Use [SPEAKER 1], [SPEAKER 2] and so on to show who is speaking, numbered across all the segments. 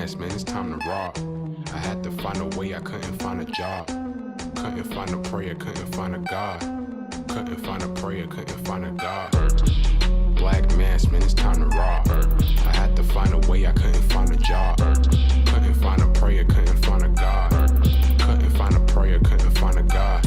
[SPEAKER 1] mask, man, it's time to rob. I had to find a way, I couldn't find a job. Couldn't find a prayer, couldn't find a God. Couldn't find a prayer, couldn't find a God. Black mask, man, it's time to rob. I had to find a way, I couldn't find a job. Couldn't find a prayer, couldn't find a God. Couldn't find a prayer, couldn't find a God.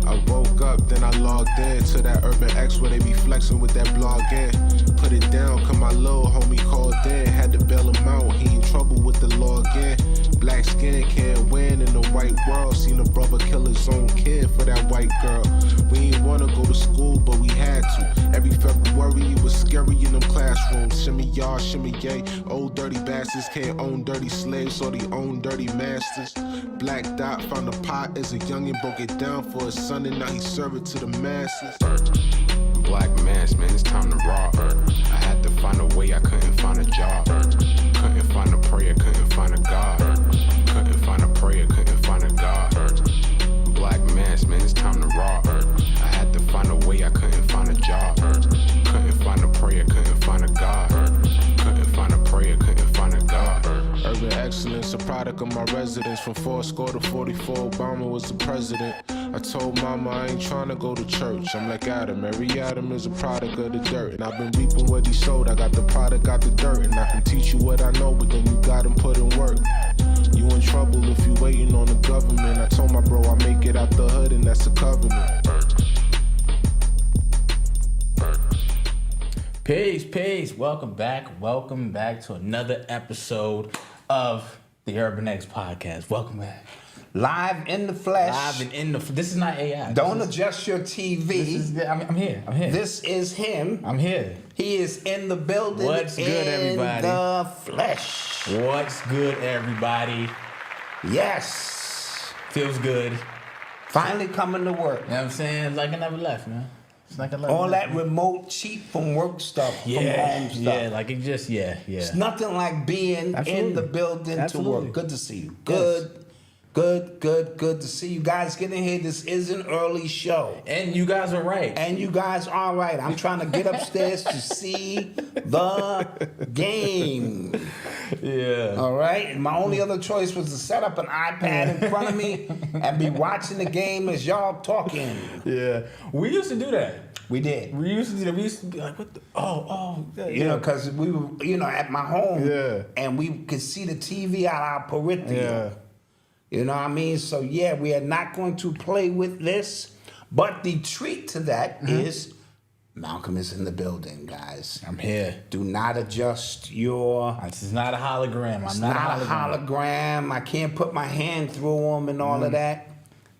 [SPEAKER 2] I woke up, then I logged in to that Urban X where they be flexing with that blog in. Put it down, cause my little homie called in. Had to bail him out, he in trouble with the law again. Black skin can't win in the white world. Seen a brother kill his own kid for that white girl. We ain't wanna go to school, but we had to. Every February it was scary in them classrooms. Shimmy y'all, shimmy yay. Old dirty bastards can't own dirty slaves, or they own dirty masters. Black Dot found a pot as a youngin', broke it down for his son, and now he serve it to the masses.
[SPEAKER 1] Black mask, man, it's time to rob. I had to find a way, I couldn't find a job. Couldn't find a prayer, couldn't find a God. Couldn't find a prayer, couldn't find a God. Black mask, man, it's time to rob. I had to find a way, I couldn't find a job. Couldn't find a prayer, couldn't find a God. Couldn't find a prayer, couldn't find a God.
[SPEAKER 2] Urban excellence, a product of my residence. From 4 to 44, Obama was the president. I told mama I ain't tryna go to church. I'm like Adam, every Adam is a product of the dirt. And I've been reaping what he sowed. I got the product, got the dirt. And I can teach you what I know, but then you gotta put in work. You in trouble if you waiting on the government. I told my bro I make it out the hood, and that's a covenant.
[SPEAKER 3] Peace. Welcome back to another episode of the Urban X Podcast. Welcome back.
[SPEAKER 4] Live in the flesh.
[SPEAKER 3] This is not AI.
[SPEAKER 4] Don't adjust your TV.
[SPEAKER 3] I'm here.
[SPEAKER 4] This is him.
[SPEAKER 3] I'm here.
[SPEAKER 4] He is in the building.
[SPEAKER 3] What's good, everybody?
[SPEAKER 4] In the flesh.
[SPEAKER 3] What's good, everybody?
[SPEAKER 4] Yes.
[SPEAKER 3] Feels good.
[SPEAKER 4] Finally coming to work.
[SPEAKER 3] You know what I'm saying? It's like I never left, man. It's like I never
[SPEAKER 4] All
[SPEAKER 3] left.
[SPEAKER 4] that remote cheap from work stuff, from home stuff.
[SPEAKER 3] Yeah, like it just, yeah.
[SPEAKER 4] It's nothing like being in the building to work. Good to see you. Good to see you guys get in here. This is an early show.
[SPEAKER 3] And you guys are right.
[SPEAKER 4] I'm trying to get upstairs to see the game.
[SPEAKER 3] Yeah.
[SPEAKER 4] All right. And my only other choice was to set up an iPad in front of me and be watching the game as y'all talking.
[SPEAKER 3] Yeah. We used to do that.
[SPEAKER 4] We did.
[SPEAKER 3] We used to do that. We used to be like, what the? Yeah.
[SPEAKER 4] You know, because we were, at my home.
[SPEAKER 3] Yeah.
[SPEAKER 4] And we could see the TV out our peripheral.
[SPEAKER 3] Yeah.
[SPEAKER 4] You know what I mean? So, yeah, we are not going to play with this. But the treat to that is Malcom is in the building, guys.
[SPEAKER 3] I'm here.
[SPEAKER 4] Do not adjust your...
[SPEAKER 3] This is not a hologram.
[SPEAKER 4] It's not a hologram. I can't put my hand through him and all of that.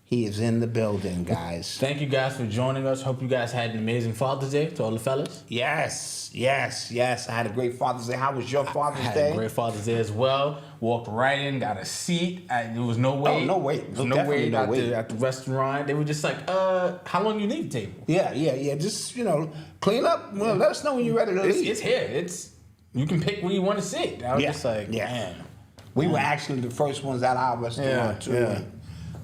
[SPEAKER 4] He is in the building, guys.
[SPEAKER 3] Thank you guys for joining us. Hope you guys had an amazing Father's Day to all the fellas.
[SPEAKER 4] Yes. I had a great Father's Day. How was your Father's Day?
[SPEAKER 3] I had a great Father's Day as well. Walked right in, got a seat. There was no wait.
[SPEAKER 4] Oh, no wait.
[SPEAKER 3] There was no wait at the restaurant. They were just like, how long you need the table?
[SPEAKER 4] Yeah. Just, clean up. Well, let us know when you're ready to leave.
[SPEAKER 3] It's here. You can pick where you want to sit. I was just like, man.
[SPEAKER 4] We were actually the first ones at our restaurant, too.
[SPEAKER 3] Yeah.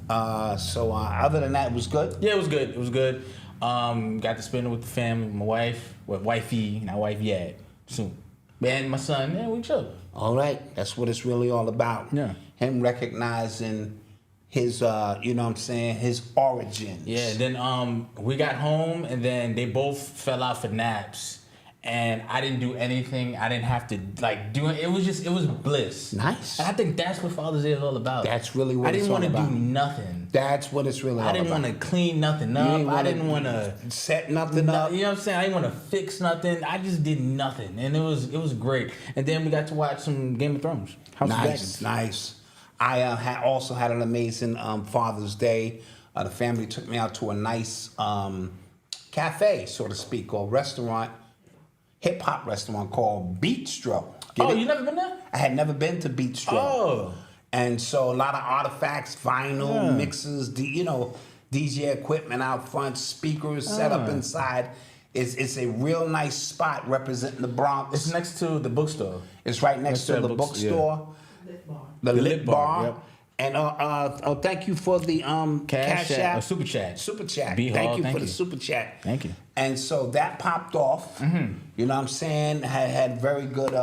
[SPEAKER 4] Other than that, it was good?
[SPEAKER 3] Yeah, it was good. Got to spend it with the family, my wife, wifey, not wife yet, soon. And my son, we chill.
[SPEAKER 4] All right, that's what it's really all about.
[SPEAKER 3] Yeah.
[SPEAKER 4] Him recognizing his, his origins.
[SPEAKER 3] Yeah, then we got home, and then they both fell out for naps. And I didn't do anything. I didn't have to do it. It was bliss.
[SPEAKER 4] Nice.
[SPEAKER 3] And I think that's what Father's Day is all about.
[SPEAKER 4] That's really what it's all about.
[SPEAKER 3] I didn't want to do nothing.
[SPEAKER 4] That's what it's really all about.
[SPEAKER 3] I didn't want to clean nothing up. I didn't want to
[SPEAKER 4] set nothing up.
[SPEAKER 3] You know what I'm saying? I didn't want to fix nothing. I just did nothing. And it was great. And then we got to watch some Game of Thrones.
[SPEAKER 4] Nice. I also had an amazing Father's Day. The family took me out to a nice cafe, so to speak, or restaurant. Hip-hop restaurant called Beatstro.
[SPEAKER 3] You never been there?
[SPEAKER 4] I had never been to Beatstro.
[SPEAKER 3] Oh.
[SPEAKER 4] And so a lot of artifacts, vinyl, mixes, DJ equipment out front, speakers set up inside. It's a real nice spot representing the Bronx.
[SPEAKER 3] It's next to the bookstore.
[SPEAKER 4] It's right next to the bookstore.
[SPEAKER 3] Yeah.
[SPEAKER 4] The Lit Bar.
[SPEAKER 3] Yep.
[SPEAKER 4] And thank you for the Cash App.
[SPEAKER 3] Super Chat.
[SPEAKER 4] Super Chat.
[SPEAKER 3] B-Hall,
[SPEAKER 4] Thank you for the Super Chat.
[SPEAKER 3] Thank you.
[SPEAKER 4] And so that popped off. You know what I'm saying? Had very good,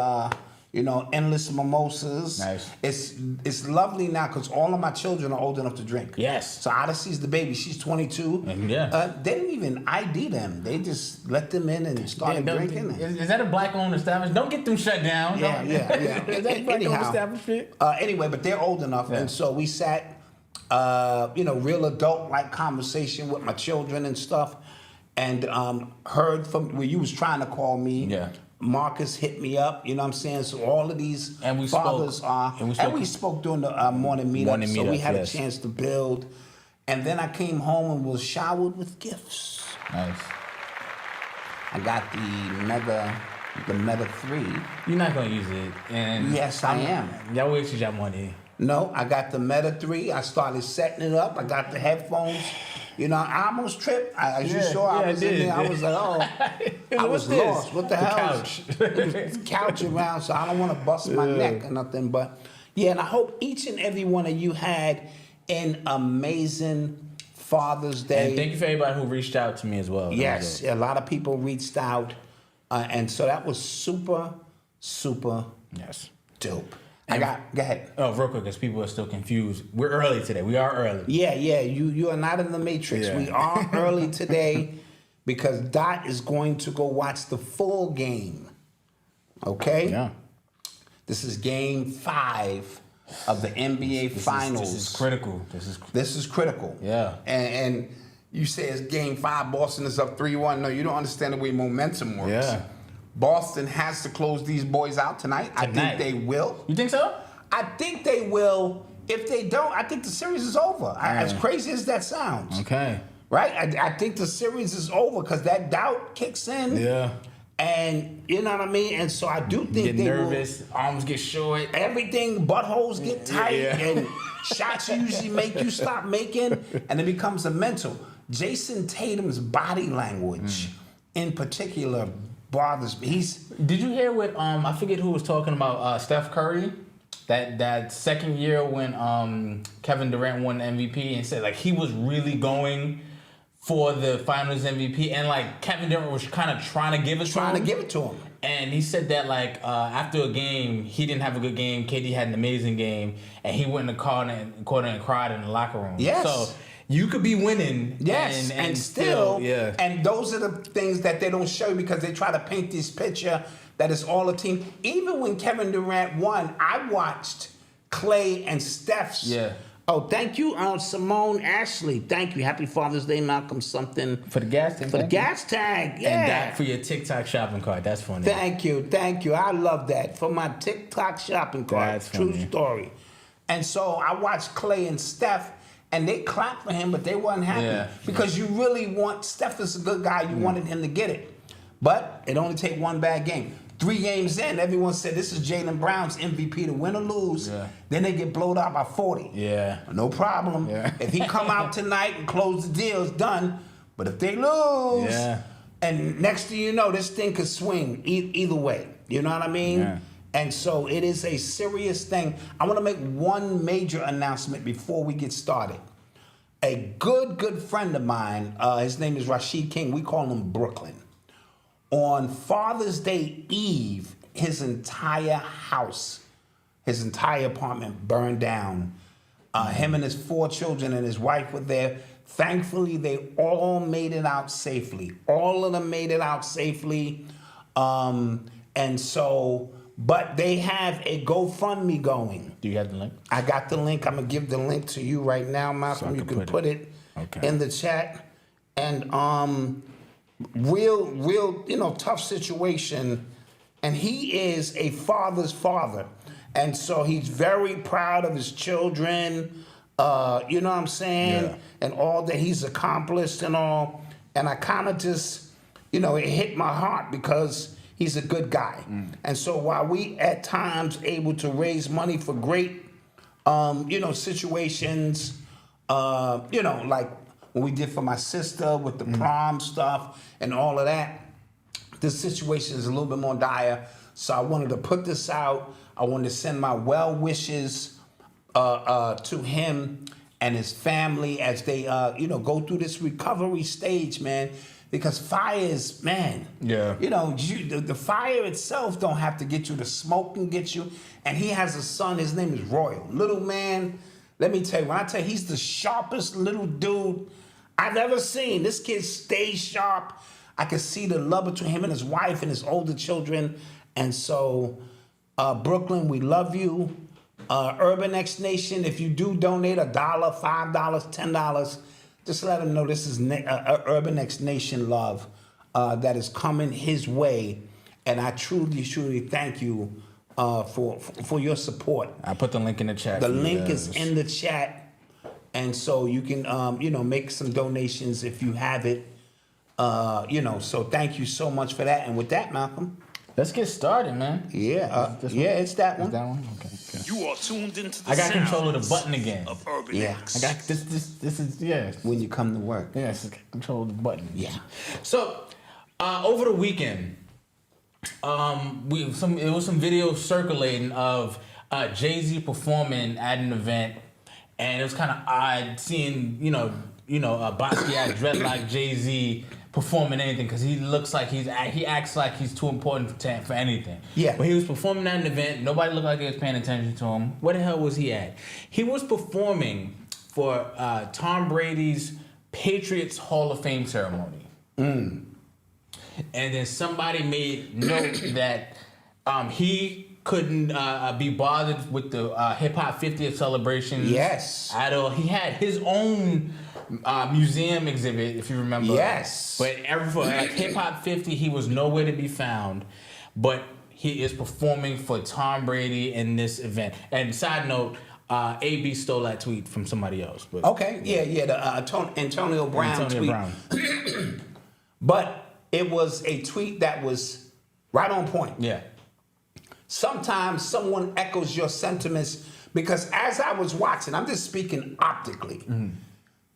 [SPEAKER 4] endless mimosas.
[SPEAKER 3] Nice.
[SPEAKER 4] It's lovely now because all of my children are old enough to drink.
[SPEAKER 3] Yes.
[SPEAKER 4] So Odyssey's the baby. She's 22.
[SPEAKER 3] Yeah.
[SPEAKER 4] They didn't even ID them. They just let them in and started drinking.
[SPEAKER 3] Is that a black-owned establishment? Don't get them shut down.
[SPEAKER 4] Yeah.
[SPEAKER 3] Is that a black-owned establishment?
[SPEAKER 4] Anyway, but they're old enough, and so we sat, real adult-like conversation with my children and stuff, and heard from where you was trying to call me.
[SPEAKER 3] Yeah.
[SPEAKER 4] Marcus hit me up, you know what I'm saying? So all of these fathers we spoke during the morning meetup, so we had a chance to build. And then I came home and was showered with gifts.
[SPEAKER 3] Nice.
[SPEAKER 4] I got the Meta 3.
[SPEAKER 3] You're not going to use it. And
[SPEAKER 4] Yes, I am.
[SPEAKER 3] Y'all wasted your money.
[SPEAKER 4] No, I got the Meta 3. I started setting it up. I got the headphones. I almost tripped. As you saw, I was in there. I was like, I was lost. What the hell?
[SPEAKER 3] Couch.
[SPEAKER 4] There's couch around, so I don't want to bust my neck or nothing. But, and I hope each and every one of you had an amazing Father's Day.
[SPEAKER 3] And thank you for everybody who reached out to me as well.
[SPEAKER 4] Yes, a lot of people reached out. And so that was super, super dope. Go ahead.
[SPEAKER 3] Oh, real quick, because people are still confused. We're early today. We are early.
[SPEAKER 4] Yeah. You are not in the Matrix.
[SPEAKER 3] Yeah.
[SPEAKER 4] We are early today because Dot is going to go watch the full game. Okay?
[SPEAKER 3] Yeah.
[SPEAKER 4] This is game 5 of the NBA Finals.
[SPEAKER 3] This is critical.
[SPEAKER 4] This is critical.
[SPEAKER 3] Yeah.
[SPEAKER 4] And you say it's game 5, Boston is up 3-1. No, you don't understand the way momentum works.
[SPEAKER 3] Yeah.
[SPEAKER 4] Boston has to close these boys out tonight. I think they will.
[SPEAKER 3] You think so?
[SPEAKER 4] I think they will. If they don't, I think the series is over. As crazy as that sounds.
[SPEAKER 3] Okay.
[SPEAKER 4] Right? I think the series is over because that doubt kicks in.
[SPEAKER 3] Yeah.
[SPEAKER 4] And you know what I mean? And so I do think
[SPEAKER 3] get
[SPEAKER 4] they
[SPEAKER 3] nervous, arms get short.
[SPEAKER 4] Everything, buttholes get tight, and shots usually make you stop making, and it becomes a mental. Jason Tatum's body language, in particular, bothers me.
[SPEAKER 3] Did you hear what I forget who was talking about Steph Curry? That second year when Kevin Durant won the MVP and said like he was really going for the Finals MVP and like Kevin Durant was kind of trying to give it to him. And he said that like after a game he didn't have a good game. KD had an amazing game, and he went in the corner and cried in the locker room.
[SPEAKER 4] Yes.
[SPEAKER 3] So you could be winning.
[SPEAKER 4] Yes, and still, and those are the things that they don't show you because they try to paint this picture that it's all a team. Even when Kevin Durant won, I watched Clay and Steph's.
[SPEAKER 3] Yeah.
[SPEAKER 4] Oh, thank you, Simone Ashley. Thank you. Happy Father's Day, Malcolm. Something
[SPEAKER 3] for the gas tag.
[SPEAKER 4] For the gas tag, yeah.
[SPEAKER 3] And that for your TikTok shopping cart. That's funny.
[SPEAKER 4] Thank you. I love that for my TikTok shopping cart.
[SPEAKER 3] That's
[SPEAKER 4] true
[SPEAKER 3] funny.
[SPEAKER 4] Story. And so I watched Clay and Steph. And they clapped for him, but they wasn't happy because you really want Steph is a good guy. You wanted him to get it, but it only take one bad game. 3 games in, everyone said this is Jaylen Brown's MVP to win or lose. Yeah. Then they get blowed out by 40.
[SPEAKER 3] Yeah,
[SPEAKER 4] no problem. Yeah. If he come out tonight and close the deal, it's done. But if they lose, and next thing you know, this thing could swing either way. You know what I mean? Yeah. And so it is a serious thing. I want to make one major announcement before we get started. A good friend of mine, his name is Rashid King. We call him Brooklyn. On Father's Day Eve, his entire house, his entire apartment burned down. Him and his 4 children and his wife were there. Thankfully, they all made it out safely. All of them made it out safely. And so... But they have a GoFundMe going.
[SPEAKER 3] Do you have the link?
[SPEAKER 4] I got the link. I'm going to give the link to you right now, Malcolm. So you can put it in the chat. And real, tough situation. And he is a father's father. And so he's very proud of his children. You know what I'm saying? Yeah. And all that he's accomplished and all. And I kind of just, it hit my heart because... he's a good guy. And so while we at times able to raise money for great, situations, like what we did for my sister with the prom stuff and all of that, this situation is a little bit more dire. So I wanted to put this out. I wanted to send my well wishes to him and his family as they, go through this recovery stage, man. because fire is, man.
[SPEAKER 3] Yeah.
[SPEAKER 4] You know, the fire itself don't have to get you. The smoke can get you. And he has a son. His name is Royal. Little man. Let me tell you, when I tell you, he's the sharpest little dude I've ever seen. This kid stays sharp. I can see the love between him and his wife and his older children. And so, Brooklyn, we love you. Urban X Nation, if you do donate $1, $5, $10, just let him know this is Urban X Nation love that is coming his way. And I truly, truly thank you for your support.
[SPEAKER 3] I put the link in the chat.
[SPEAKER 4] The link is in the chat. And so you can, make some donations if you have it. So thank you so much for that. And with that, Malcolm.
[SPEAKER 3] Let's get started, man.
[SPEAKER 4] Yeah, it's that one.
[SPEAKER 3] Is that one? Okay.
[SPEAKER 5] You are tuned into the
[SPEAKER 3] I got
[SPEAKER 5] sounds
[SPEAKER 3] control of the button again.
[SPEAKER 5] of Urban
[SPEAKER 4] Yeah.
[SPEAKER 5] X.
[SPEAKER 3] I got this is yeah.
[SPEAKER 4] When you come to work.
[SPEAKER 3] Yes, control of the button.
[SPEAKER 4] Yeah.
[SPEAKER 3] So, over the weekend, it was some videos circulating of Jay-Z performing at an event, and it was kind of odd seeing Basquiat dreadlock Jay-Z performing anything because he looks like he acts like he's too important for anything.
[SPEAKER 4] Yeah.
[SPEAKER 3] But he was performing at an event. Nobody looked like they was paying attention to him. Where the hell was he at? He was performing for Tom Brady's Patriots Hall of Fame ceremony. And then somebody made note that he couldn't be bothered with the hip hop 50th celebrations.
[SPEAKER 4] Yes.
[SPEAKER 3] He had his own museum exhibit, if you remember.
[SPEAKER 4] Yes.
[SPEAKER 3] But for hip hop 50, he was nowhere to be found. But he is performing for Tom Brady in this event. And side note, AB stole that tweet from somebody else. But,
[SPEAKER 4] Okay, the Antonio Brown tweet.
[SPEAKER 3] Brown.
[SPEAKER 4] But it was a tweet that was right on point.
[SPEAKER 3] Yeah.
[SPEAKER 4] Sometimes someone echoes your sentiments because as I was watching, I'm just speaking optically.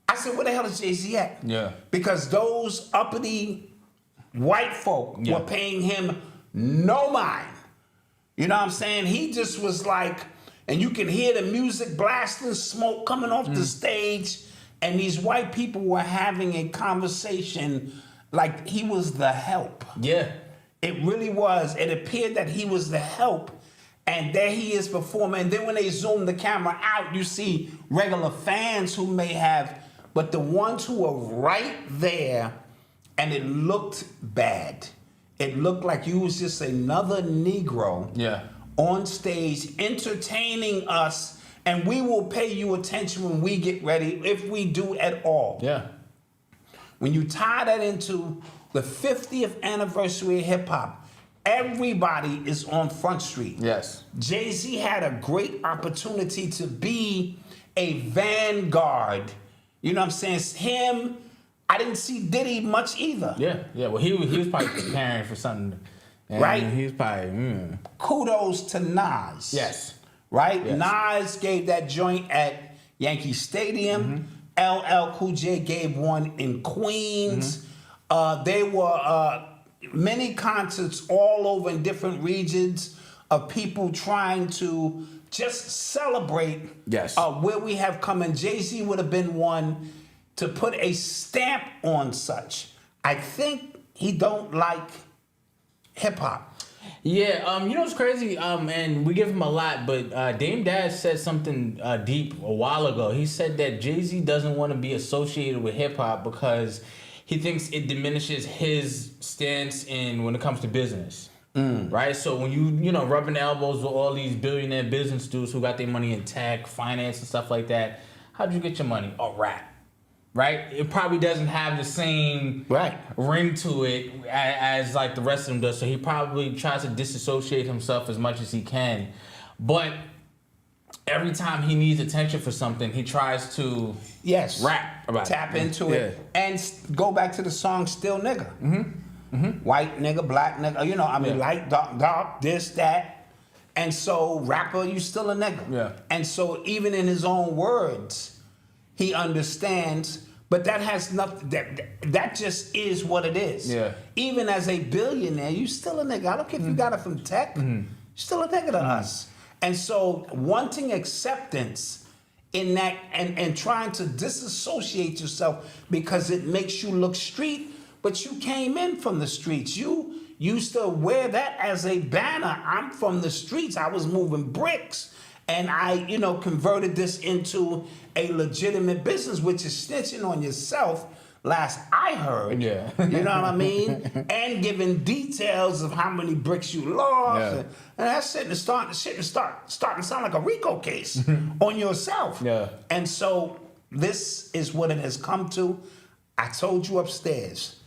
[SPEAKER 4] I said, where the hell is Jay-Z at?
[SPEAKER 3] Yeah.
[SPEAKER 4] Because those uppity white folk were paying him no mind. You know what I'm saying? He just was like, and you can hear the music blasting, smoke coming off the stage, and these white people were having a conversation like he was the help.
[SPEAKER 3] Yeah.
[SPEAKER 4] It really was. It appeared that he was the help, and there he is performing. And then when they zoom the camera out, you see regular fans who may have, but the ones who were right there, and it looked bad. It looked like you was just another Negro on stage entertaining us, and we will pay you attention when we get ready, if we do at all.
[SPEAKER 3] Yeah.
[SPEAKER 4] When you tie that into the 50th anniversary of hip hop, everybody is on Front Street.
[SPEAKER 3] Yes.
[SPEAKER 4] Jay-Z had a great opportunity to be a vanguard. You know what I'm saying? Him, I didn't see Diddy much either.
[SPEAKER 3] Yeah. Well, he was probably preparing for something. And
[SPEAKER 4] Right.
[SPEAKER 3] He was probably.
[SPEAKER 4] Kudos to Nas.
[SPEAKER 3] Yes.
[SPEAKER 4] Right?
[SPEAKER 3] Yes.
[SPEAKER 4] Nas gave that joint at Yankee Stadium. LL Cool J gave one in Queens. There were many concerts all over in different regions of people trying to just celebrate where we have come. And Jay-Z would have been one to put a stamp on such. I think he don't like hip-hop.
[SPEAKER 3] Yeah, you know what's crazy? And we give him a lot, but Dame Dash said something deep a while ago. He said that Jay-Z doesn't want to be associated with hip-hop because he thinks it diminishes his stance when it comes to business. Right? So when you rubbing elbows with all these billionaire business dudes who got their money in tech, finance, and stuff like that, how'd you get your money? Oh, rap. Right? It probably doesn't have the same ring to it as like the rest of them does. So he probably tries to disassociate himself as much as he can. But every time he needs attention for something, he tries to rap about
[SPEAKER 4] tap
[SPEAKER 3] it.
[SPEAKER 4] into it and go back to the song Still Nigga. White nigga, black nigga, light, dark, this, that. And so rapper, you still a nigga.
[SPEAKER 3] Yeah.
[SPEAKER 4] And so even in his own words, he understands. But that has nothing. That just is what it is.
[SPEAKER 3] Yeah.
[SPEAKER 4] Even as a billionaire, you still a nigga. I don't care if you got it from tech. You're still a nigga to us. And so wanting acceptance in that and trying to disassociate yourself because it makes you look street, but you came in from the streets. You used to wear that as a banner. I'm from the streets. I was moving bricks. And I, converted this into a legitimate business, which is snitching on yourself, last I heard.
[SPEAKER 3] Yeah.
[SPEAKER 4] You know what I mean? And giving details of how many bricks you lost.
[SPEAKER 3] Yeah.
[SPEAKER 4] And that's starting to sound like a RICO case on yourself.
[SPEAKER 3] Yeah.
[SPEAKER 4] And so this is what it has come to. I told you upstairs,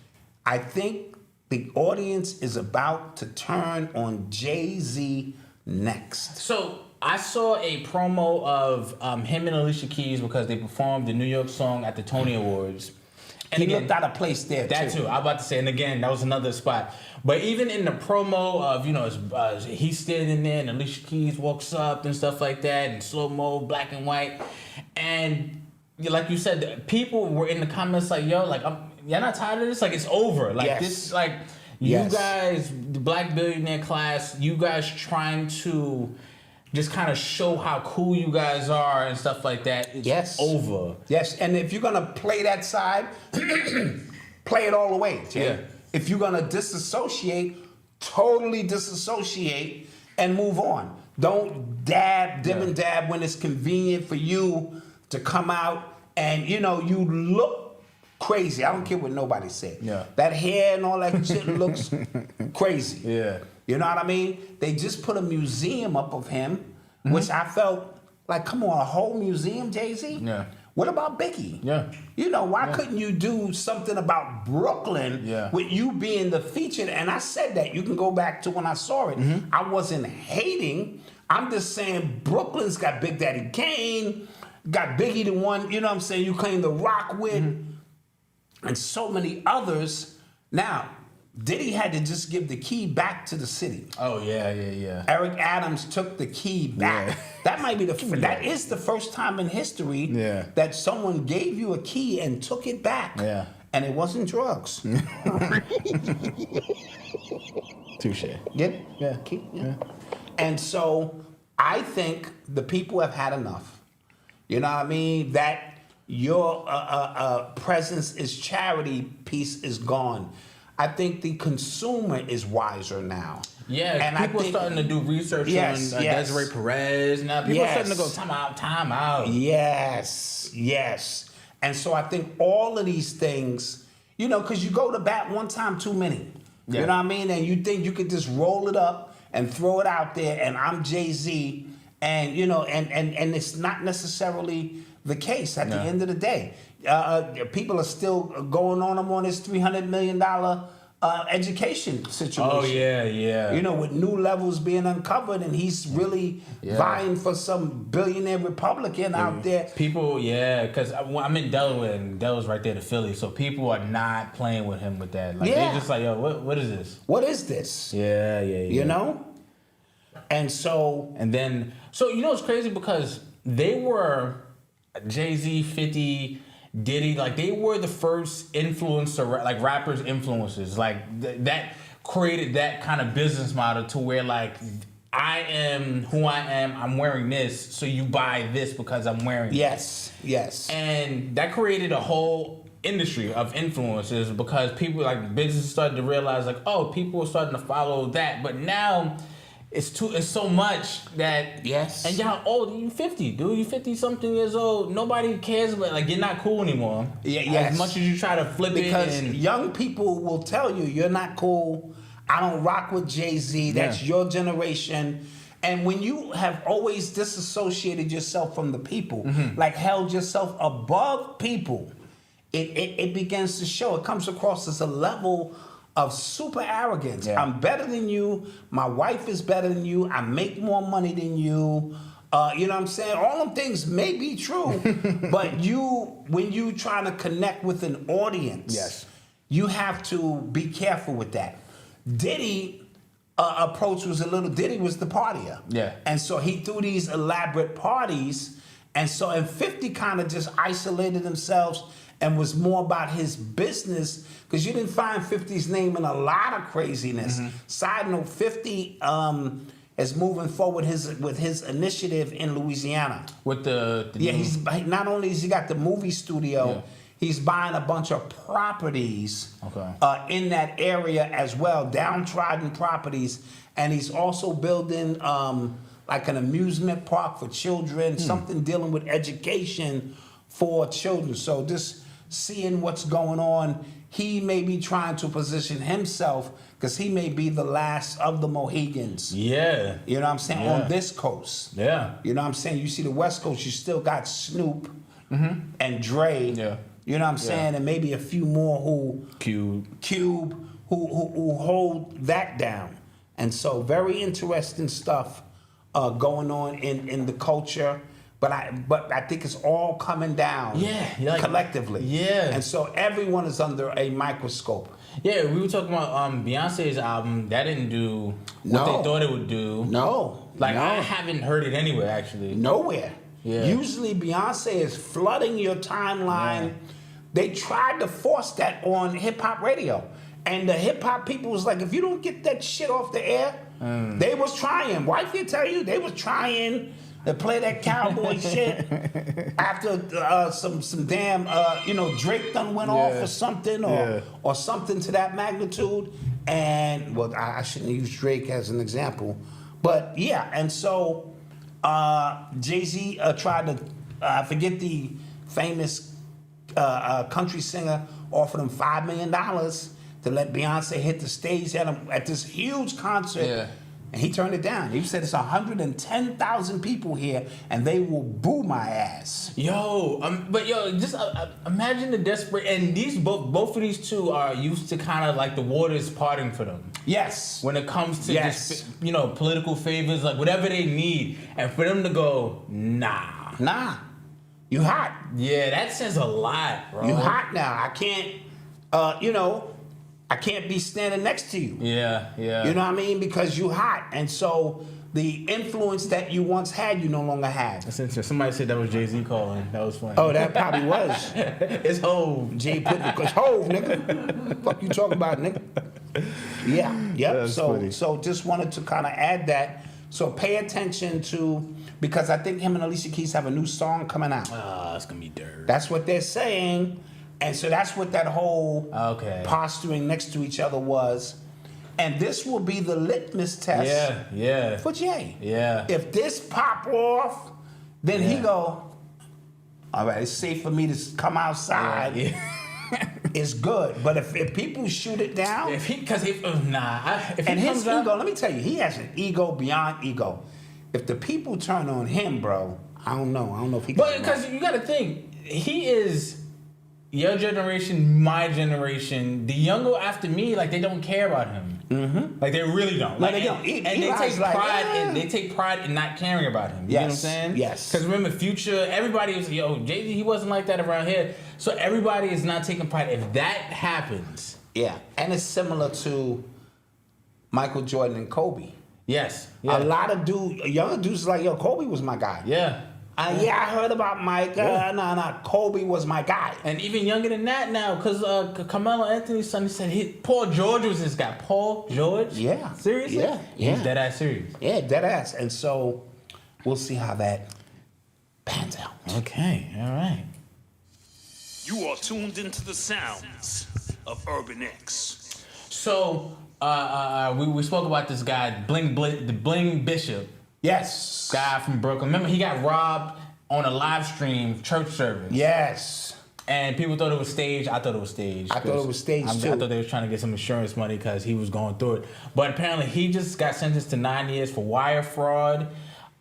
[SPEAKER 4] I think the audience is about to turn on Jay-Z next.
[SPEAKER 3] So I saw a promo of him and Alicia Keys because they performed the New York song at the Tony Awards.
[SPEAKER 4] And he looked out of place there,
[SPEAKER 3] that too. I was about to say, and again, that was another spot. But even in the promo of, he's standing there and Alicia Keys walks up and stuff like that, and slow-mo, black and white. And like you said, people were in the comments like, yo, like, you're not tired of this? Like, it's over. Like,
[SPEAKER 4] Yes.
[SPEAKER 3] this, like, you guys, the black billionaire class, you guys trying to just kind of show how cool you guys are and stuff like that. It's over.
[SPEAKER 4] Yes, and if you're gonna play that side, play it all the way, Jay.
[SPEAKER 3] Yeah.
[SPEAKER 4] If you're gonna disassociate, totally disassociate and move on. Don't dib and dab when it's convenient for you to come out and you look crazy. I don't care what nobody said.
[SPEAKER 3] Yeah.
[SPEAKER 4] That hair and all that shit looks crazy.
[SPEAKER 3] Yeah.
[SPEAKER 4] You know what I mean? They just put a museum up of him, which I felt like, come on, a whole museum, Jay-Z?
[SPEAKER 3] Yeah.
[SPEAKER 4] What about Biggie?
[SPEAKER 3] Yeah.
[SPEAKER 4] Why couldn't you do something about Brooklyn with you being the featured? And I said that. You can go back to when I saw it. I wasn't hating. I'm just saying Brooklyn's got Big Daddy Kane, got Biggie the one, you claim to rock with, and so many others. Now, Diddy had to just give the key back to the city.
[SPEAKER 3] Oh, yeah.
[SPEAKER 4] Eric Adams took the key back.
[SPEAKER 3] Yeah.
[SPEAKER 4] That might be that is the first time in history that someone gave you a key and took it back.
[SPEAKER 3] Yeah.
[SPEAKER 4] And it wasn't drugs.
[SPEAKER 3] Touche.
[SPEAKER 4] Get it?
[SPEAKER 3] Yeah.
[SPEAKER 4] Key? Yeah. And so I think the people have had enough. You know what I mean? That your presence is charity piece is gone. I think the consumer is wiser now.
[SPEAKER 3] Yeah,
[SPEAKER 4] and
[SPEAKER 3] people are starting to do research on Desiree Perez. Now people are starting to go time out.
[SPEAKER 4] Yes. And so I think all of these things, because you go to bat one time too many.
[SPEAKER 3] Yeah.
[SPEAKER 4] You know what I mean? And you think you could just roll it up and throw it out there and I'm Jay-Z and, and it's not necessarily the case at the end of the day. People are still going on him on this $300 million education situation.
[SPEAKER 3] Oh, yeah.
[SPEAKER 4] With new levels being uncovered, and he's really vying for some billionaire Republican out there.
[SPEAKER 3] People, because I'm in Delaware, and Delaware's right there to Philly, so people are not playing with him with that. Like, they're just like, yo, what is this?
[SPEAKER 4] What is this?
[SPEAKER 3] Yeah.
[SPEAKER 4] You know? And so...
[SPEAKER 3] And then, it's crazy because they were Jay-Z, 50... Diddy, like they were the first influencer, like rappers influencers, like that created that kind of business model to where like I am who I am, I'm wearing this, so you buy this because I'm wearing
[SPEAKER 4] Yes.
[SPEAKER 3] And that created a whole industry of influencers because people like businesses started to realize like, oh, people are starting to follow that, but now it's so much that and y'all old, you 50, dude, you 50 something years old. Nobody cares about like you're not cool anymore. As much as you try to flip
[SPEAKER 4] because
[SPEAKER 3] it
[SPEAKER 4] young people will tell you you're not cool. I don't rock with Jay-Z. That's your generation. And when you have always disassociated yourself from the people, like held yourself above people, it begins to show. It comes across as a level of super arrogance. I'm better than you. My wife is better than you. I make more money than you. You know what I'm saying? All them things may be true, but when you trying to connect with an audience, you have to be careful with that. Diddy approach was Diddy was the partier. And so he threw these elaborate parties, and 50 kind of just isolated themselves and was more about his business, because you didn't find 50's name in a lot of craziness. Side note, 50 is moving forward with his initiative in Louisiana.
[SPEAKER 3] with the
[SPEAKER 4] He's not only has he got the movie studio, He's buying a bunch of properties
[SPEAKER 3] Okay.
[SPEAKER 4] in that area as well, downtrodden properties, and he's also building like an amusement park for children, something dealing with education for children. So just seeing what's going on, he may be trying to position himself because he may be the last of the Mohegans.
[SPEAKER 3] Yeah.
[SPEAKER 4] You know what I'm saying?
[SPEAKER 3] Yeah.
[SPEAKER 4] On this coast.
[SPEAKER 3] Yeah.
[SPEAKER 4] You know what I'm saying? You see the West Coast, you still got Snoop and Dre.
[SPEAKER 3] Yeah.
[SPEAKER 4] You know what I'm saying? And maybe a few more who
[SPEAKER 3] Cube.
[SPEAKER 4] who hold that down. And so very interesting stuff going on in the culture. But I think it's all coming down
[SPEAKER 3] like,
[SPEAKER 4] collectively.
[SPEAKER 3] Yeah.
[SPEAKER 4] And so everyone is under a microscope.
[SPEAKER 3] Yeah, we were talking about Beyonce's album. That didn't do what they thought it would do.
[SPEAKER 4] No.
[SPEAKER 3] Like,
[SPEAKER 4] no.
[SPEAKER 3] I haven't heard it anywhere, actually.
[SPEAKER 4] Nowhere.
[SPEAKER 3] Yeah.
[SPEAKER 4] Usually Beyonce is flooding your timeline.
[SPEAKER 3] Yeah.
[SPEAKER 4] They tried to force that on hip hop radio. And the hip hop people was like, if you don't get that shit off the air, they was trying. Wife can tell you, they was trying to play that cowboy shit after some damn Drake done went off or something or something to that magnitude. And well, I shouldn't use Drake as an example, but yeah. And so Jay-Z tried to I forget the famous country singer offered him $5 million to let Beyonce hit the stage at this huge concert.
[SPEAKER 3] Yeah.
[SPEAKER 4] And he turned it down. He said it's 110,000 people here, and they will boo my ass.
[SPEAKER 3] But just imagine the desperate. And both of these two are used to kind of like the waters parting for them.
[SPEAKER 4] Yes.
[SPEAKER 3] When it comes to just political favors, like whatever they need, and for them to go, nah,
[SPEAKER 4] you hot.
[SPEAKER 3] Yeah, that says a lot, bro.
[SPEAKER 4] You hot now. I can't, I can't be standing next to you.
[SPEAKER 3] Yeah.
[SPEAKER 4] You know what I mean? Because you hot. And so the influence that you once had, you no longer have.
[SPEAKER 3] That's interesting. Somebody said that was Jay-Z calling. That was funny.
[SPEAKER 4] Oh, that probably was.
[SPEAKER 3] It's Hov.
[SPEAKER 4] Jay put it's Hov, nigga. Fuck you talking about, nigga? Yeah, yep.
[SPEAKER 3] That's funny.
[SPEAKER 4] So just wanted to kind of add that. So pay attention to, because I think him and Alicia Keys have a new song coming out.
[SPEAKER 3] It's gonna be dirt.
[SPEAKER 4] That's what they're saying. And so that's what that whole posturing next to each other was. And this will be the litmus test for Jay.
[SPEAKER 3] Yeah.
[SPEAKER 4] If this pop off, then he go, all right, it's safe for me to come outside.
[SPEAKER 3] Yeah.
[SPEAKER 4] It's good. But if people shoot it down.
[SPEAKER 3] If his
[SPEAKER 4] ego, let me tell you, he has an ego beyond ego. If the people turn on him, bro, I don't know if he can.
[SPEAKER 3] But because you got to think, he is your generation, my generation, the younger after me, like they don't care about him. Mm-hmm. Like they really don't. Like,
[SPEAKER 4] they don't.
[SPEAKER 3] And they take pride in not caring about him. You know what I'm saying?
[SPEAKER 4] Yes.
[SPEAKER 3] Because remember, Future, everybody was Jay-Z, he wasn't like that around here. So everybody is not taking pride. If that happens.
[SPEAKER 4] Yeah. And it's similar to Michael Jordan and Kobe.
[SPEAKER 3] Yes. Yeah.
[SPEAKER 4] A lot of younger dudes like, Kobe was my guy.
[SPEAKER 3] Yeah.
[SPEAKER 4] I heard about Mike. Kobe was my guy.
[SPEAKER 3] And even younger than that now, because Carmelo Anthony's son, he said Paul George was his guy. Paul George?
[SPEAKER 4] Yeah.
[SPEAKER 3] Seriously?
[SPEAKER 4] Yeah.
[SPEAKER 3] He's dead ass serious.
[SPEAKER 4] Yeah, dead ass. And so we'll see how that pans out.
[SPEAKER 3] Okay, all right.
[SPEAKER 5] You are tuned into the sounds of Urban X.
[SPEAKER 3] So we spoke about this guy, the Bling Bishop.
[SPEAKER 4] Yes.
[SPEAKER 3] Guy from Brooklyn. Remember, he got robbed on a live stream church service.
[SPEAKER 4] Yes.
[SPEAKER 3] And people thought it was staged. I thought it was staged.
[SPEAKER 4] I thought it was staged too.
[SPEAKER 3] I thought they were trying to get some insurance money because he was going through it. But apparently, he just got sentenced to 9 years for wire fraud,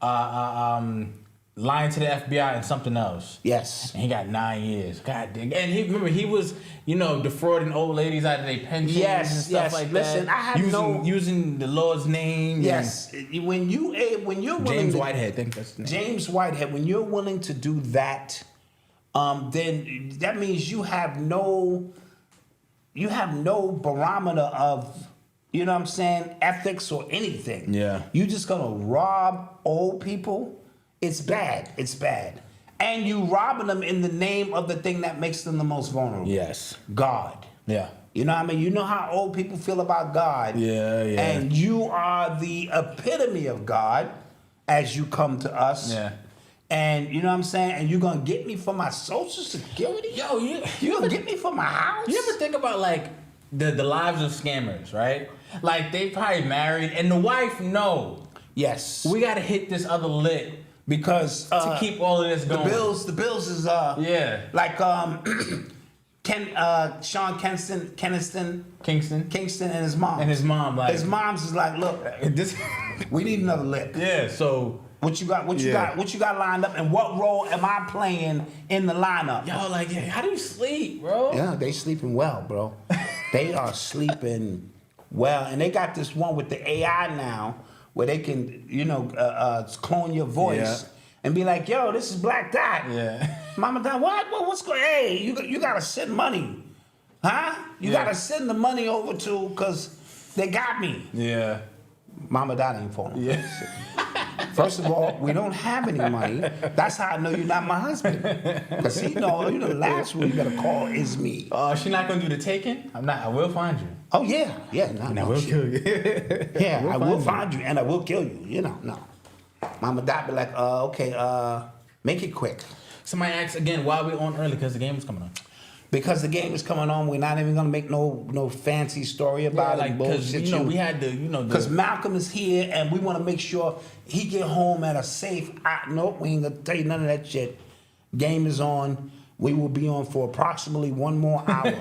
[SPEAKER 3] lying to the FBI, and something else.
[SPEAKER 4] Yes.
[SPEAKER 3] And he got 9 years. God dang. And he was, defrauding old ladies out of their pensions and stuff like that.
[SPEAKER 4] Listen, I have
[SPEAKER 3] using the Lord's name.
[SPEAKER 4] Yes. When you're willing
[SPEAKER 3] James
[SPEAKER 4] to,
[SPEAKER 3] Whitehead, I think that's the name.
[SPEAKER 4] James Whitehead, when you're willing to do that, then that means you have no barometer of, ethics or anything.
[SPEAKER 3] Yeah.
[SPEAKER 4] You just gonna rob old people. It's bad. It's bad. And you robbing them in the name of the thing that makes them the most vulnerable.
[SPEAKER 3] Yes.
[SPEAKER 4] God.
[SPEAKER 3] Yeah.
[SPEAKER 4] You know what I mean? You know how old people feel about God.
[SPEAKER 3] Yeah.
[SPEAKER 4] And you are the epitome of God as you come to us.
[SPEAKER 3] Yeah.
[SPEAKER 4] And you know what I'm saying? And you're gonna get me for my Social Security?
[SPEAKER 3] Yo,
[SPEAKER 4] You gonna get me for my house?
[SPEAKER 3] You ever think about like the lives of scammers, right? Like they probably married, and the wife
[SPEAKER 4] Yes.
[SPEAKER 3] we gotta hit this other lick
[SPEAKER 4] Because
[SPEAKER 3] to keep all of this going.
[SPEAKER 4] the bills is
[SPEAKER 3] Yeah.
[SPEAKER 4] like Sean Kingston
[SPEAKER 3] Kingston
[SPEAKER 4] and his mom.
[SPEAKER 3] and his mom, like
[SPEAKER 4] His mom's is like, look,
[SPEAKER 3] this.
[SPEAKER 4] we need another lick.
[SPEAKER 3] Yeah, so
[SPEAKER 4] What you got? What you
[SPEAKER 3] Yeah.
[SPEAKER 4] got? What you got lined up? And what role am I playing in the lineup?
[SPEAKER 3] yo, like, how do you sleep, bro?
[SPEAKER 4] Yeah, they sleeping well, bro. They are sleeping well, and they got this one with the AI now, where they can, clone your voice
[SPEAKER 3] Yeah.
[SPEAKER 4] and be like, "Yo, this is Black Dot."
[SPEAKER 3] Yeah.
[SPEAKER 4] Mama Dot, what? What's going? Hey, you gotta send money, huh? You
[SPEAKER 3] Yeah.
[SPEAKER 4] gotta send the money over to, cause they got me.
[SPEAKER 3] Yeah.
[SPEAKER 4] Mama Dot ain't for me.
[SPEAKER 3] Yeah.
[SPEAKER 4] First of all, we don't have any money. That's how I know you're not my husband. Cause the last one you gotta call is me.
[SPEAKER 3] She not gonna do the taking? I'm not. I will find you.
[SPEAKER 4] Oh yeah,
[SPEAKER 3] And I will kill you.
[SPEAKER 4] Yeah, I will
[SPEAKER 3] find
[SPEAKER 4] find you and I will kill you. No. Mama Dot be like, okay, make it quick.
[SPEAKER 3] Somebody asked again why we on early because the game is coming on.
[SPEAKER 4] Because the game is coming on, we're not even gonna make no fancy story about it.
[SPEAKER 3] Because
[SPEAKER 4] Bullshit
[SPEAKER 3] we had the
[SPEAKER 4] Because Malcolm is here, and we want to make sure he get home at a safe. Nope, we ain't gonna tell you none of that shit. Game is on. We will be on for approximately 1 more hour.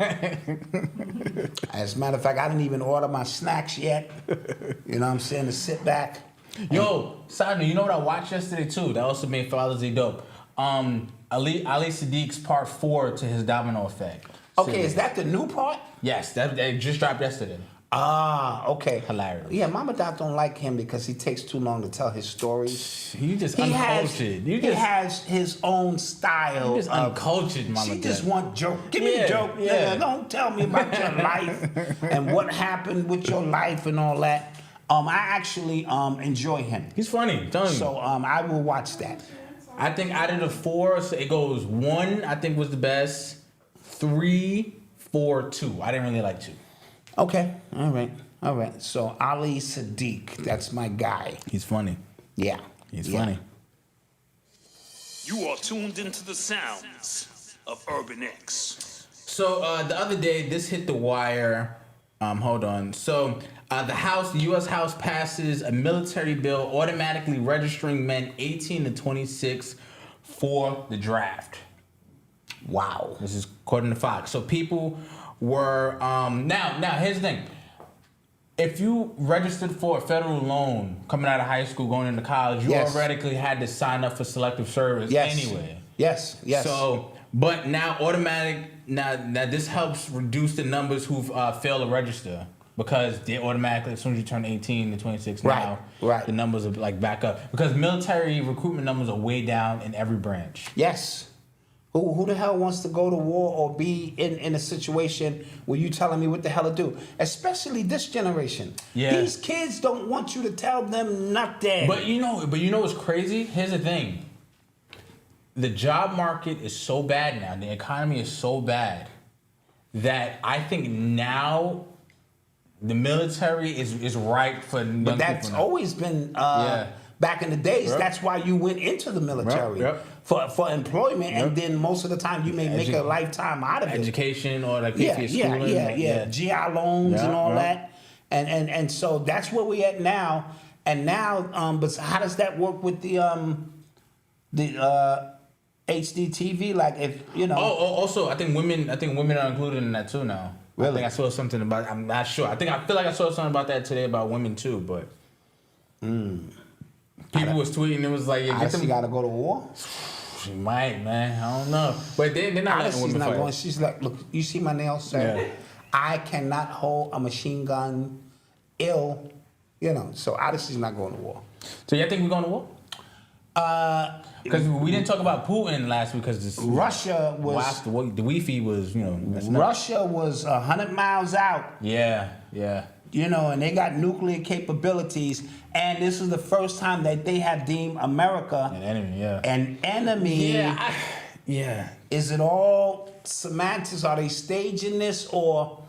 [SPEAKER 4] As a matter of fact, I didn't even order my snacks yet. You know what I'm saying? To sit back.
[SPEAKER 3] Yo, side note, you know what I watched yesterday too? That also made Father's Day dope. Ali Sadiq's part 4 to his Domino Effect.
[SPEAKER 4] Okay, is that the new part?
[SPEAKER 3] Yes, that just dropped yesterday.
[SPEAKER 4] Okay.
[SPEAKER 3] Hilarious.
[SPEAKER 4] Yeah, Mama Dot don't like him because he takes too long to tell his stories.
[SPEAKER 3] You just
[SPEAKER 4] He has his own style.
[SPEAKER 3] You just uncultured, Mama
[SPEAKER 4] She just
[SPEAKER 3] Dot.
[SPEAKER 4] want joke. Give me a joke.
[SPEAKER 3] Yeah.
[SPEAKER 4] Nigga. Don't tell me about your life and what happened with your life and all that. I actually enjoy him.
[SPEAKER 3] He's funny, I'm telling you.
[SPEAKER 4] So I will watch that.
[SPEAKER 3] I think out of the 4, so it goes 1, I think was the best. 3, 4, 2. I didn't really like 2.
[SPEAKER 4] Okay. All right. So Ali Sadiq, that's my guy.
[SPEAKER 3] He's funny.
[SPEAKER 4] Yeah.
[SPEAKER 3] He's
[SPEAKER 4] Yeah.
[SPEAKER 3] funny.
[SPEAKER 5] You are tuned into the sounds of Urban X.
[SPEAKER 3] So the other day, this hit the wire. Hold on. So the U.S. House passes a military bill automatically registering men 18 to 26 for the draft.
[SPEAKER 4] Wow.
[SPEAKER 3] This is according to Fox. So people were now here's the thing. If you registered for a federal loan coming out of high school, going into college, you
[SPEAKER 4] Yes.
[SPEAKER 3] already had to sign up for selective service anyway.
[SPEAKER 4] Yes.
[SPEAKER 3] So, but now now this helps reduce the numbers who've failed to register because they automatically, as soon as you turn 18 to 26 now,
[SPEAKER 4] Right.
[SPEAKER 3] the numbers are like back up because military recruitment numbers are way down in every branch.
[SPEAKER 4] Yes. Who the hell wants to go to war or be in a situation where you telling me what the hell to do? Especially this generation.
[SPEAKER 3] Yeah.
[SPEAKER 4] These kids don't want you to tell them nothing.
[SPEAKER 3] But you know what's crazy? Here's the thing. The job market is so bad now. The economy is so bad that I think now the military is ripe for young
[SPEAKER 4] But that's
[SPEAKER 3] people now.
[SPEAKER 4] always been
[SPEAKER 3] Yeah.
[SPEAKER 4] back in the days.
[SPEAKER 3] Yep.
[SPEAKER 4] That's why you went into the military
[SPEAKER 3] Yep.
[SPEAKER 4] for employment, and then most of the time you may make a lifetime out of it.
[SPEAKER 3] Education or like
[SPEAKER 4] Yeah,
[SPEAKER 3] if you're schooling,
[SPEAKER 4] yeah. GI loans
[SPEAKER 3] Yeah,
[SPEAKER 4] and all
[SPEAKER 3] yeah.
[SPEAKER 4] that, and so that's where we at now. And now, but how does that work with the HDTV? Like if you know.
[SPEAKER 3] Also, I think women are included in that too now. I
[SPEAKER 4] Really?
[SPEAKER 3] think I saw something about. I'm not sure. I feel like I saw something about that today about women too, but. People was tweeting. It was like, yeah,
[SPEAKER 4] I
[SPEAKER 3] get
[SPEAKER 4] she
[SPEAKER 3] them.
[SPEAKER 4] got to go to war.
[SPEAKER 3] She might, man. I don't know, but they're not letting
[SPEAKER 4] She's
[SPEAKER 3] women
[SPEAKER 4] not
[SPEAKER 3] fight.
[SPEAKER 4] going. She's like, look, you see my nails, sir.
[SPEAKER 3] Yeah.
[SPEAKER 4] I cannot hold a machine gun. Ill, So Odyssey's not going to war.
[SPEAKER 3] So you think we're going to war? Because we didn't talk about Putin last week because
[SPEAKER 4] Russia was
[SPEAKER 3] the Wi-Fi was messing up.
[SPEAKER 4] Russia was 100 miles out.
[SPEAKER 3] Yeah.
[SPEAKER 4] And they got nuclear capabilities, and this is the first time that they have deemed America
[SPEAKER 3] An enemy. Yeah.
[SPEAKER 4] an enemy.
[SPEAKER 3] Yeah.
[SPEAKER 4] Is it all semantics? Are they staging this, or?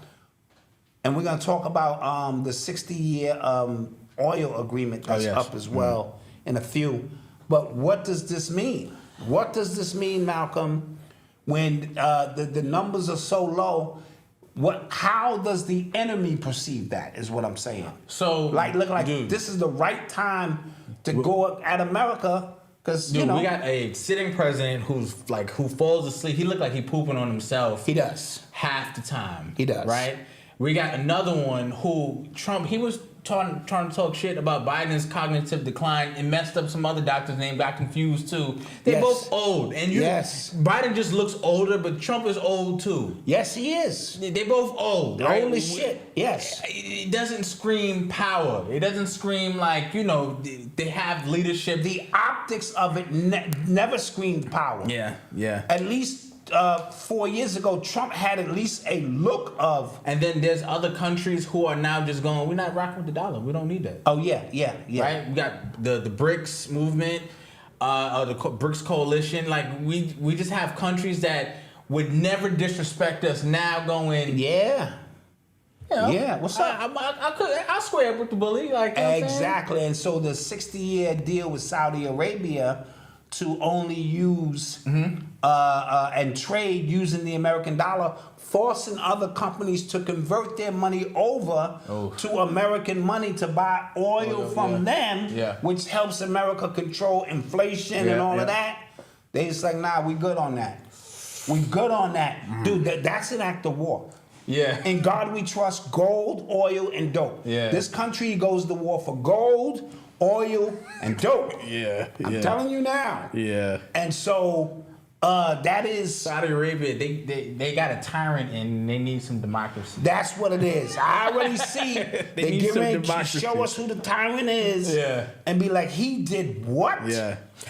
[SPEAKER 4] And we're gonna talk about the 60-year oil agreement that's
[SPEAKER 3] yes.
[SPEAKER 4] up as well in a few. But what does this mean? What does this mean, Malcolm, when the numbers are so low? How does the enemy perceive that? Is what I'm saying.
[SPEAKER 3] So,
[SPEAKER 4] look like
[SPEAKER 3] dude,
[SPEAKER 4] this is the right time to go at America, because
[SPEAKER 3] we got a sitting president who falls asleep. He looked like he pooping on himself.
[SPEAKER 4] He does
[SPEAKER 3] half the time.
[SPEAKER 4] He does.
[SPEAKER 3] Right. We got another one who Trump. He was trying to talk shit about Biden's cognitive decline and messed up some other doctor's name. Got confused too. They
[SPEAKER 4] Yes.
[SPEAKER 3] both old, and Biden just looks older, but Trump is old too.
[SPEAKER 4] Yes, he is.
[SPEAKER 3] They both old. Right?
[SPEAKER 4] Holy shit. Yes.
[SPEAKER 3] It doesn't scream power. It doesn't scream they have leadership.
[SPEAKER 4] The optics of it never screamed power.
[SPEAKER 3] Yeah.
[SPEAKER 4] At least 4 years ago, Trump had at least a look of.
[SPEAKER 3] And then there's other countries who are now just going, we're not rocking with the dollar. We don't need that.
[SPEAKER 4] Oh yeah.
[SPEAKER 3] Right? We got the BRICS movement, the BRICS coalition. Like we just have countries that would never disrespect us now going.
[SPEAKER 4] Yeah.
[SPEAKER 3] Yeah.
[SPEAKER 4] What's up?
[SPEAKER 3] I'll square up with the bully. Like
[SPEAKER 4] Exactly. And so the 60-year deal with Saudi Arabia to only use and trade using the American dollar, forcing other companies to convert their money over to American money to buy oil from them, which helps America control inflation and all of that. They just like, nah, we good on that. We good on that. Dude, that's an act of war.
[SPEAKER 3] Yeah.
[SPEAKER 4] In God we trust, gold, oil, and dope.
[SPEAKER 3] Yeah.
[SPEAKER 4] This country goes to war for gold, oil, and dope. I'm telling you now.
[SPEAKER 3] Yeah.
[SPEAKER 4] And so that is
[SPEAKER 3] Saudi Arabia. They got a tyrant and they need some democracy.
[SPEAKER 4] That's what it is. I already see they
[SPEAKER 3] need
[SPEAKER 4] get
[SPEAKER 3] some
[SPEAKER 4] ready to
[SPEAKER 3] democracy.
[SPEAKER 4] show us who the tyrant is.
[SPEAKER 3] Yeah.
[SPEAKER 4] And be like, he did what?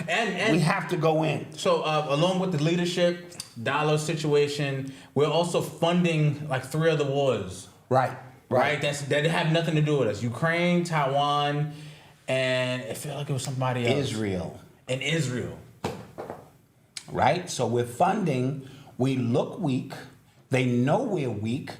[SPEAKER 3] And
[SPEAKER 4] we have to go in.
[SPEAKER 3] So along with the leadership, dollar situation, we're also funding like 3 other wars.
[SPEAKER 4] Right.
[SPEAKER 3] That have nothing to do with us. Ukraine, Taiwan, and I feel like it was somebody else.
[SPEAKER 4] Israel.
[SPEAKER 3] And Israel.
[SPEAKER 4] Right? So we're funding, we look weak, they know we're weak.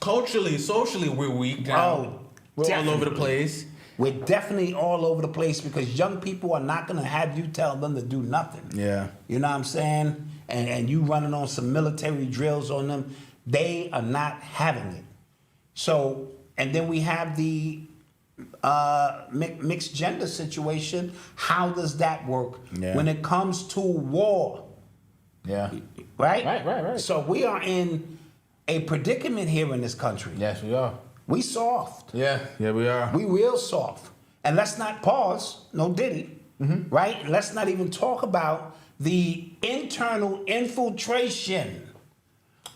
[SPEAKER 3] Culturally, socially, we're weak now. We're all over the place.
[SPEAKER 4] We're definitely all over the place because young people are not going to have you tell them to do nothing.
[SPEAKER 3] Yeah.
[SPEAKER 4] You know what I'm saying? And you running on some military drills on them. They are not having it. So, and then we have the mixed gender situation. How does that work when it comes to war?
[SPEAKER 3] Yeah.
[SPEAKER 4] Right? So we are in a predicament here in this country.
[SPEAKER 3] Yes, we are.
[SPEAKER 4] We soft.
[SPEAKER 3] Yeah, we are.
[SPEAKER 4] We real soft. And let's not pause, no diddy, right? Let's not even talk about the internal infiltration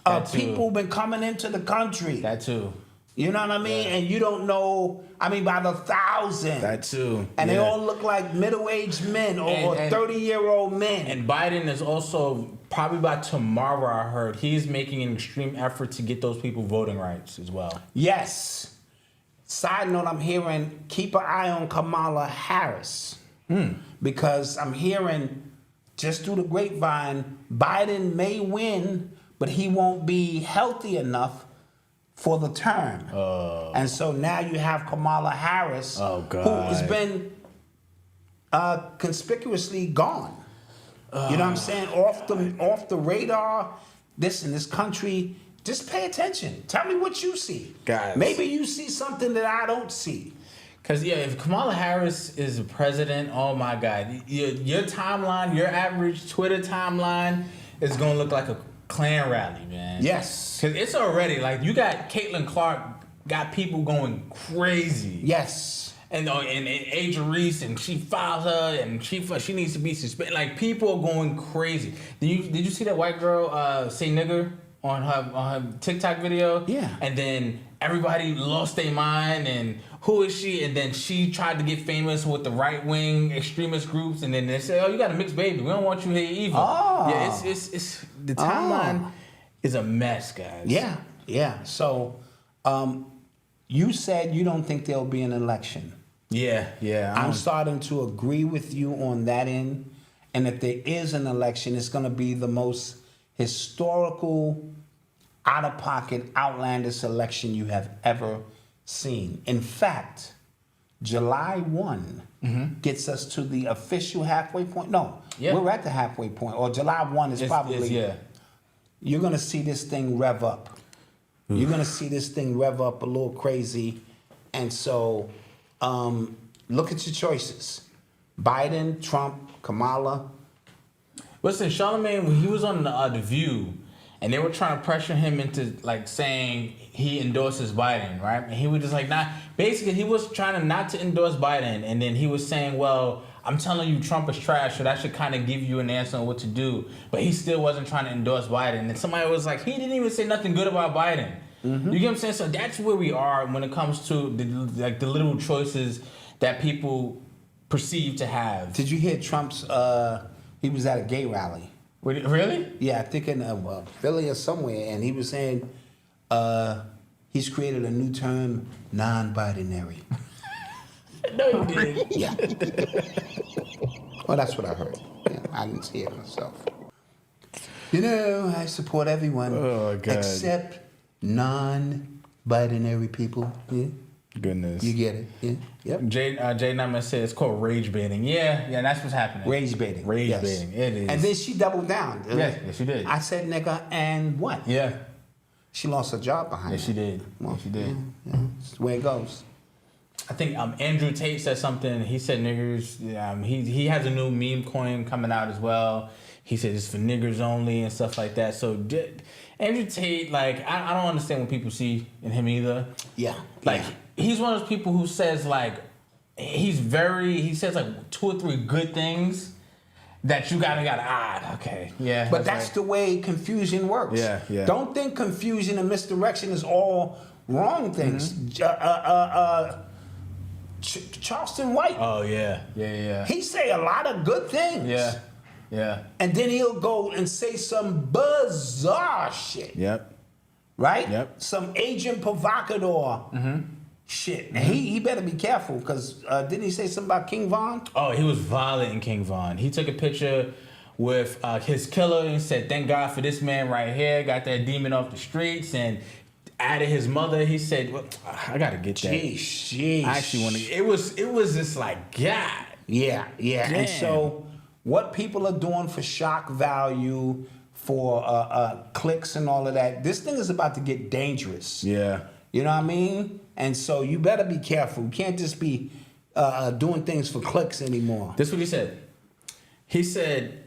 [SPEAKER 4] of people been coming into the country.
[SPEAKER 3] That too.
[SPEAKER 4] You know what I mean? And you don't know, by the thousand.
[SPEAKER 3] That too.
[SPEAKER 4] And they all look like middle-aged men or 30-year-old men.
[SPEAKER 3] And Biden is also, probably by tomorrow, I heard, he's making an extreme effort to get those people voting rights as well.
[SPEAKER 4] Yes. Side note, I'm hearing, keep an eye on Kamala Harris. Because I'm hearing, just through the grapevine, Biden may win, but he won't be healthy enough for the term. And so now you have Kamala Harris, who has been conspicuously gone. You know what I'm saying? Off the radar. In this country, just pay attention. Tell me what you see.
[SPEAKER 3] Guys.
[SPEAKER 4] Maybe you see something that I don't see.
[SPEAKER 3] Because, if Kamala Harris is the president, oh my God. Your timeline, your average Twitter timeline is going to look like a Klan rally, man.
[SPEAKER 4] Yes.
[SPEAKER 3] Because it's already, you got Caitlin Clark, got people going crazy.
[SPEAKER 4] Yes.
[SPEAKER 3] And Aja Reese, and she files her, and she needs to be suspended. People are going crazy. Did you see that white girl say nigger on her TikTok video?
[SPEAKER 4] Yeah.
[SPEAKER 3] And then everybody lost their mind, and who is she? And then she tried to get famous with the right-wing extremist groups, and then they said, oh, you got a mixed baby. We don't want you here either.
[SPEAKER 4] Oh.
[SPEAKER 3] Yeah, it's the timeline is a mess, guys.
[SPEAKER 4] Yeah. So, you said you don't think there'll be an election.
[SPEAKER 3] Yeah.
[SPEAKER 4] I'm starting to agree with you on that end. And if there is an election, it's going to be the most historical, out-of-pocket, outlandish election you have ever seen. In fact, July 1 gets us to the official halfway point. No,
[SPEAKER 3] Yeah.
[SPEAKER 4] we're at the halfway point. Or July 1 is probably.
[SPEAKER 3] yeah.
[SPEAKER 4] You're going to see this thing rev up. You're going to see this thing rev up a little crazy. And so look at your choices. Biden, Trump, Kamala.
[SPEAKER 3] Listen, Charlamagne, when he was on The View, and they were trying to pressure him into like saying he endorses Biden, right? And he was just like, nah. Basically, he was trying to not to endorse Biden, and then he was saying, well, I'm telling you Trump is trash, so that should kind of give you an answer on what to do. But he still wasn't trying to endorse Biden. And somebody was like, he didn't even say nothing good about Biden. You get what I'm saying? So that's where we are when it comes to the little choices that people perceive to have.
[SPEAKER 4] Did you hear Trump's, he was at a gay rally.
[SPEAKER 3] Really?
[SPEAKER 4] Yeah, I think in Philly or somewhere, and he was saying he's created a new term, non-binary.
[SPEAKER 3] No, he didn't.
[SPEAKER 4] Yeah. Well, that's what I heard. Yeah, I didn't see it myself. You know, I support everyone
[SPEAKER 3] Oh, God.
[SPEAKER 4] except non-binary people. Yeah,
[SPEAKER 3] Goodness.
[SPEAKER 4] you get it. Yeah, yep.
[SPEAKER 3] Jay Naaman said it's called rage baiting. Yeah, that's what's happening.
[SPEAKER 4] Rage baiting.
[SPEAKER 3] Rage
[SPEAKER 4] yes.
[SPEAKER 3] baiting. It is.
[SPEAKER 4] And then she doubled down.
[SPEAKER 3] Yes, she did.
[SPEAKER 4] I said nigga and what?
[SPEAKER 3] Yeah.
[SPEAKER 4] She lost her job behind
[SPEAKER 3] Yes,
[SPEAKER 4] that.
[SPEAKER 3] she did.
[SPEAKER 4] Well,
[SPEAKER 3] Yes, she did.
[SPEAKER 4] Yeah, it's the way it goes.
[SPEAKER 3] I think Andrew Tate said something. He said niggers. He has a new meme coin coming out as well. He said it's for niggers only and stuff like that. So Andrew Tate, like, I don't understand what people see in him either.
[SPEAKER 4] Yeah.
[SPEAKER 3] Like,
[SPEAKER 4] yeah.
[SPEAKER 3] he's one of those people who says, like, he says, like, 2 or 3 good things that you gotta, okay. Yeah.
[SPEAKER 4] But that's the way confusion works.
[SPEAKER 3] Yeah, yeah.
[SPEAKER 4] Don't think confusion and misdirection is all wrong things. Charleston White,
[SPEAKER 3] Oh, yeah.
[SPEAKER 4] he say a lot of good things.
[SPEAKER 3] Yeah.
[SPEAKER 4] And then he'll go and say some bizarre shit.
[SPEAKER 3] Yep.
[SPEAKER 4] Right?
[SPEAKER 3] Yep.
[SPEAKER 4] Some agent provocateur shit. And he better be careful because didn't he say something about King Von?
[SPEAKER 3] Oh, he was violent in King Von. He took a picture with his killer and said, thank God for this man right here. Got that demon off the streets and added his mother. He said, well, I got to get that.
[SPEAKER 4] Jeez.
[SPEAKER 3] I actually want to. It was just like, God.
[SPEAKER 4] Yeah.
[SPEAKER 3] Damn.
[SPEAKER 4] And so what people are doing for shock value, for clicks and all of that, this thing is about to get dangerous.
[SPEAKER 3] Yeah.
[SPEAKER 4] You know what I mean? And so you better be careful. You can't just be doing things for clicks anymore.
[SPEAKER 3] This is what he said. He said,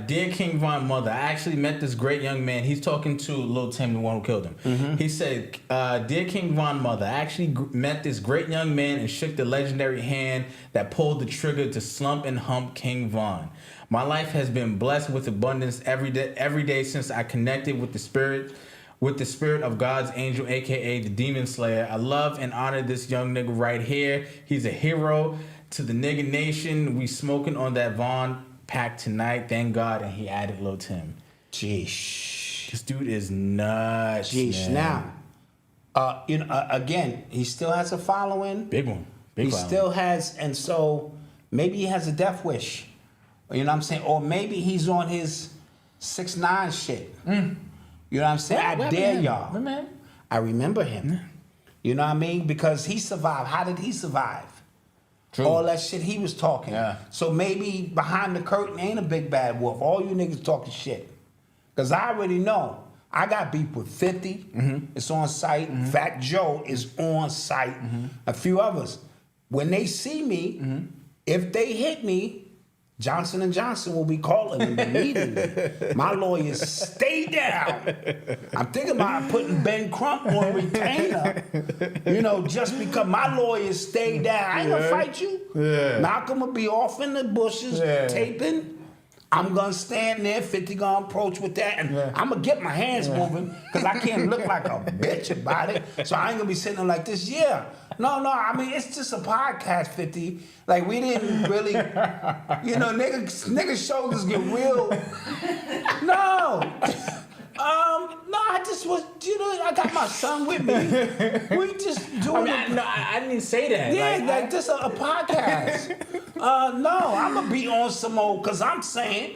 [SPEAKER 3] dear King Von mother, I actually met this great young man. He's talking to Lil Tim, the one who killed him. He said, dear King Von mother, I actually met this great young man and shook the legendary hand that pulled the trigger to slump and hump King Von. My life has been blessed with abundance every day since I connected with the spirit of God's angel, aka the Demon Slayer. I love and honor this young nigga right here. He's a hero to the nigga nation. We smoking on that Von pack tonight, thank God. And he added Lil Tim.
[SPEAKER 4] Jeez.
[SPEAKER 3] This dude is nuts.
[SPEAKER 4] Jeez.
[SPEAKER 3] Man.
[SPEAKER 4] Now, again, he still has a following.
[SPEAKER 3] Big one. Big
[SPEAKER 4] He
[SPEAKER 3] following.
[SPEAKER 4] still has, and so maybe he has a death wish. You know what I'm saying? Or maybe he's on his 6ix9ine shit. You know what I'm saying? I dare y'all.
[SPEAKER 3] Man.
[SPEAKER 4] I remember him. You know what I mean? Because he survived. How did he survive?
[SPEAKER 3] True.
[SPEAKER 4] All that shit he was talking.
[SPEAKER 3] Yeah.
[SPEAKER 4] So maybe behind the curtain ain't a big bad wolf. All you niggas talking shit. Because I already know. I got beef with 50. It's on site. Fat Joe is on site. A few others. When they see me, if they hit me, Johnson & Johnson will be calling them immediately. My lawyers stay down. I'm thinking about putting Ben Crump on retainer, just because my lawyers stay down. I ain't gonna fight you.
[SPEAKER 3] Yeah.
[SPEAKER 4] Malcolm will be off in the bushes taping. I'm gonna stand there, 50 gonna approach with that, and I'm gonna get my hands moving because I can't look like a bitch about it. So I ain't gonna be sitting there like this. Yeah. No, I mean, it's just a podcast, 50. Like, we didn't really, niggas' shoulders get real. No, I just was, I got my son with me. We just doing
[SPEAKER 3] I didn't say that.
[SPEAKER 4] Yeah, this a podcast. No, I'm gonna be on some old, because I'm saying,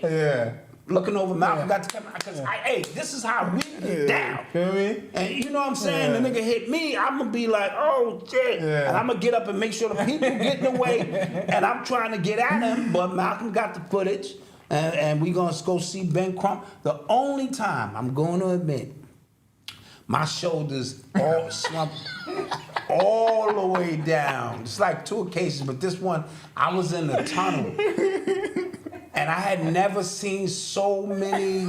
[SPEAKER 4] looking over Malcom got the camera. Because, hey, this is how we get down.
[SPEAKER 3] Feel me?
[SPEAKER 4] And you know what I'm saying? The nigga hit me, I'm going to be like, oh, shit.
[SPEAKER 3] Yeah.
[SPEAKER 4] And I'm going to get up and make sure the people get in the way. And I'm trying to get at him, but Malcom got the footage. And we going to go see Ben Crump. The only time I'm going to admit, my shoulders all slumped all the way down. It's like 2 occasions, but this one, I was in the tunnel. And I had never seen so many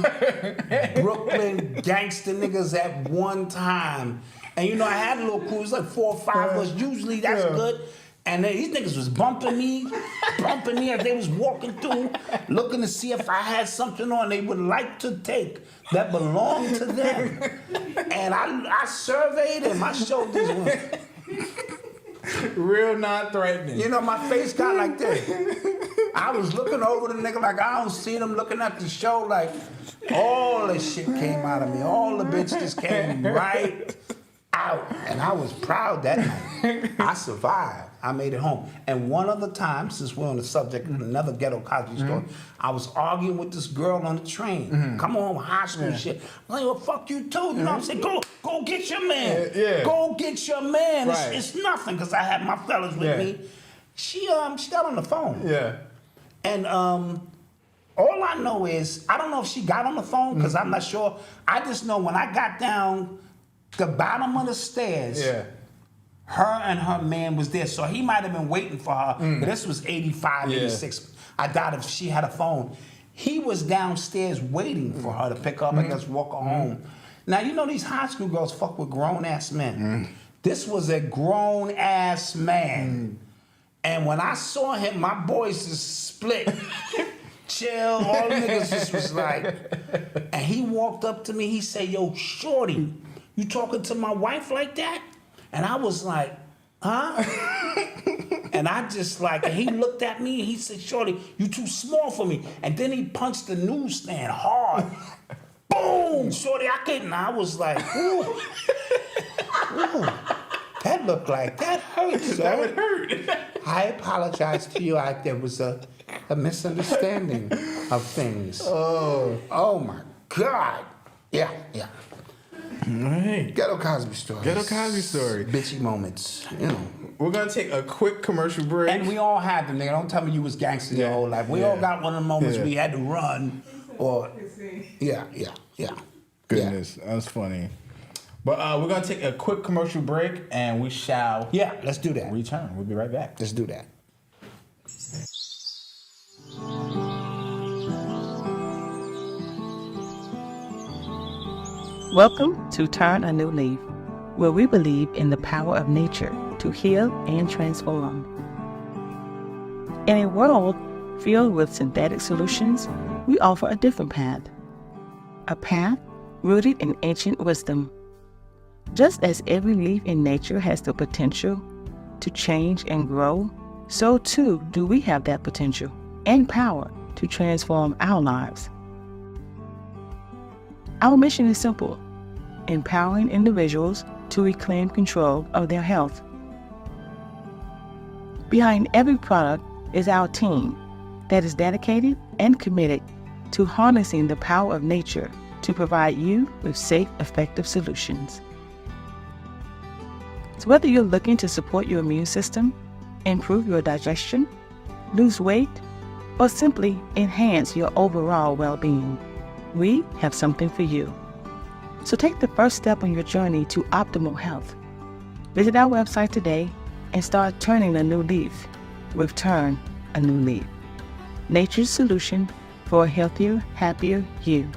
[SPEAKER 4] Brooklyn gangster niggas at one time. And you know, I had a little crew, it was like 4 or 5 of us. Usually that's good. And then these niggas was bumping me as they was walking through, looking to see if I had something on they would like to take that belonged to them. And I surveyed and my shoulders went.
[SPEAKER 3] Real non-threatening.
[SPEAKER 4] You know, my face got like this. I was looking over the nigga like I don't see them, looking at the show like all the shit came out of me. All the bitches came right out. And I was proud that night. I survived. I made it home. And one other time, since we're on the subject of another ghetto Cosby story, I was arguing with this girl on the train. Come on, high school shit. I'm like, well, fuck you too. You know what I'm saying? Go get your man. Go get your man.
[SPEAKER 3] Right.
[SPEAKER 4] It's nothing, because I had my fellas with me. She got on the phone.
[SPEAKER 3] Yeah.
[SPEAKER 4] And all I know is, I don't know if she got on the phone, because I'm not sure. I just know when I got down the bottom of the stairs, her and her man was there. So he might have been waiting for her. But this was 85, 86. I doubt if she had a phone. He was downstairs waiting for her to pick her up and just walk her home. Now, you know these high school girls fuck with grown-ass men. This was a grown-ass man. And when I saw him, my boys just split. Chill, all the niggas just was like, and he walked up to me, he said, yo, shorty, you talking to my wife like that? And I was like, huh? And I just like, and he looked at me and he said, shorty, you too small for me. And then he punched the newsstand hard. Boom, shorty, I couldn't. I was like, ooh. Ooh. That looked like, that hurt, sir.
[SPEAKER 3] That would hurt.
[SPEAKER 4] I apologize to you. There was a misunderstanding of things. Oh my God. Yeah.
[SPEAKER 3] All right.
[SPEAKER 4] Ghetto Cosby stories.
[SPEAKER 3] Ghetto Cosby story.
[SPEAKER 4] Bitchy moments, you know.
[SPEAKER 3] We're going to take a quick commercial break.
[SPEAKER 4] And we all had them, nigga. Don't tell me you was gangster your whole life. We all got one of the moments we had to run or... Yeah.
[SPEAKER 3] Goodness, that was funny. But we're going to take a quick commercial break and we shall...
[SPEAKER 4] Yeah, let's do that.
[SPEAKER 3] Return. We'll be right back.
[SPEAKER 4] Let's do that.
[SPEAKER 6] Welcome to Turn a New Leaf, where we believe in the power of nature to heal and transform. In a world filled with synthetic solutions, we offer a different path. A path rooted in ancient wisdom. Just as every leaf in nature has the potential to change and grow, so too do we have that potential and power to transform our lives. Our mission is simple: empowering individuals to reclaim control of their health. Behind every product is our team that is dedicated and committed to harnessing the power of nature to provide you with safe, effective solutions. So whether you're looking to support your immune system, improve your digestion, lose weight, or simply enhance your overall well-being, we have something for you. So take the first step on your journey to optimal health. Visit our website today and start turning a new leaf with Turn a New Leaf. Nature's solution for a healthier, happier you.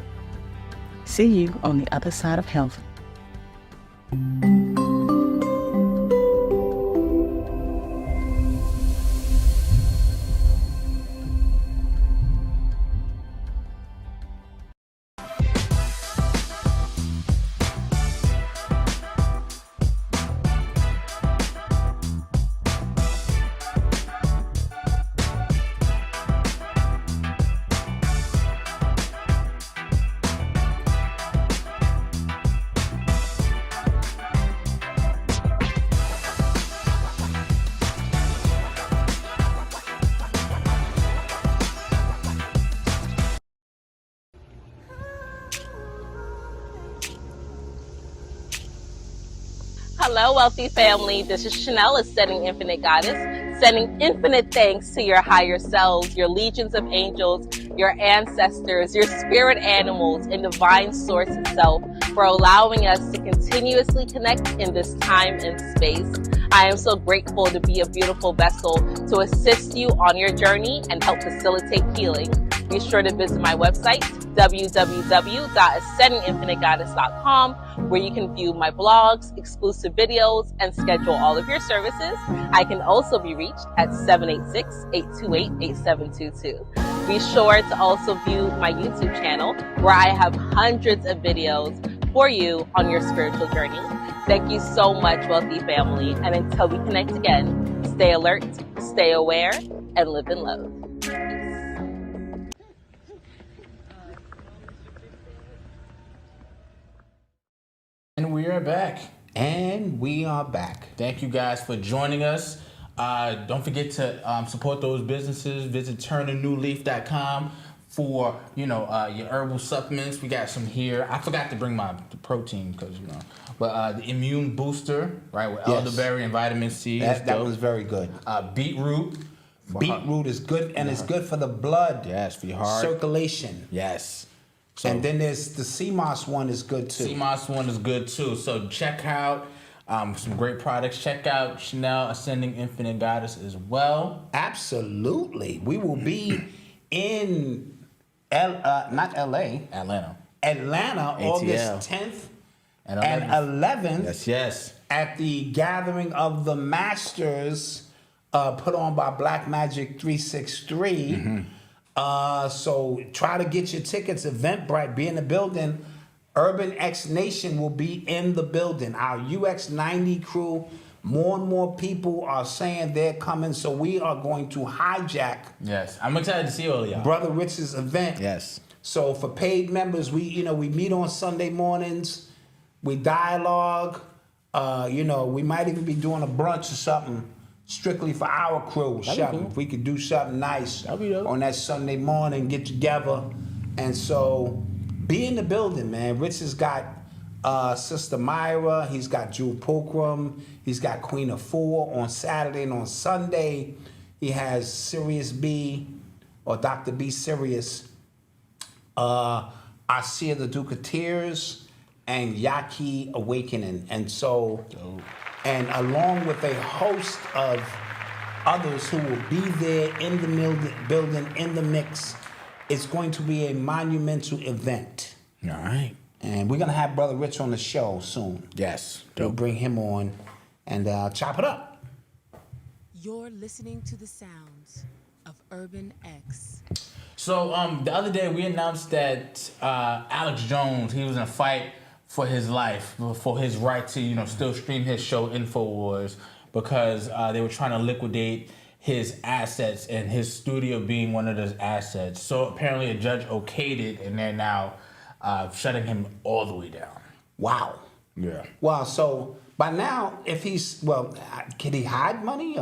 [SPEAKER 6] See you on the other side of health.
[SPEAKER 7] Hello, wealthy family. This is Chanel, Ascending Infinite Goddess, sending infinite thanks to your higher selves, your legions of angels, your ancestors, your spirit animals, and divine source itself for allowing us to continuously connect in this time and space. I am so grateful to be a beautiful vessel to assist you on your journey and help facilitate healing. Be sure to visit my website, www.ascendinginfinitegoddess.com, where you can view my blogs, exclusive videos, and schedule all of your services. I can also be reached at 786-828-8722. Be sure to also view my YouTube channel, where I have hundreds of videos for you on your spiritual journey. Thank you so much, wealthy family. And until we connect again, stay alert, stay aware, and live in love.
[SPEAKER 3] And we are back.
[SPEAKER 4] And we are back.
[SPEAKER 3] Thank you guys for joining us. Don't forget to support those businesses. Visit turnanewleaf.com for your herbal supplements. We got some here. I forgot to bring the protein because but the immune booster, right, with elderberry and vitamin C.
[SPEAKER 4] That was very good.
[SPEAKER 3] Beetroot.
[SPEAKER 4] Beetroot is good, and it's good for the blood.
[SPEAKER 3] Yes, for your heart
[SPEAKER 4] Circulation.
[SPEAKER 3] Yes. So,
[SPEAKER 4] and then there's the sea moss one is good too.
[SPEAKER 3] Sea moss one is good too. So check out some great products. Check out Chanel Ascending Infinite Goddess as well.
[SPEAKER 4] Absolutely. We will be in Atlanta,
[SPEAKER 3] ATL.
[SPEAKER 4] August 10th and 11th.
[SPEAKER 3] Yes.
[SPEAKER 4] At the gathering of the Masters put on by Black Magic 363. Mm-hmm. So try to get your tickets. Eventbrite, be in the building. Urban X Nation will be in the building. Our UX90 crew, more and more people are saying they're coming, so we are going to hijack.
[SPEAKER 3] Yes, I'm excited to see all of y'all.
[SPEAKER 4] Brother Rich's event.
[SPEAKER 3] Yes.
[SPEAKER 4] So for paid members, we meet on Sunday mornings. We dialogue. We might even be doing a brunch or something. Strictly for our crew. Cool. If we could do something nice on that Sunday morning, get together. And so be in the building, man. Rich has got Sister Myra. He's got Jewel Pulcrum. He's got Queen of Four on Saturday, and on Sunday he has Sirius B or Dr. B Sirius. Asir the Duke of Tears and Yaki Awakening. And so and along with a host of others who will be there in the building, in the mix. It's going to be a monumental event.
[SPEAKER 3] All right.
[SPEAKER 4] And we're going to have Brother Rich on the show soon.
[SPEAKER 3] Yes.
[SPEAKER 4] We'll bring him on and chop it up.
[SPEAKER 8] You're listening to the sounds of Urban X.
[SPEAKER 3] So the other day we announced that Alex Jones, he was in a fight for his life, for his right to, still stream his show InfoWars, because they were trying to liquidate his assets and his studio being one of those assets. So apparently a judge okayed it, and they're now shutting him all the way down.
[SPEAKER 4] Wow.
[SPEAKER 3] Yeah.
[SPEAKER 4] Wow. So by now, if can he hide money?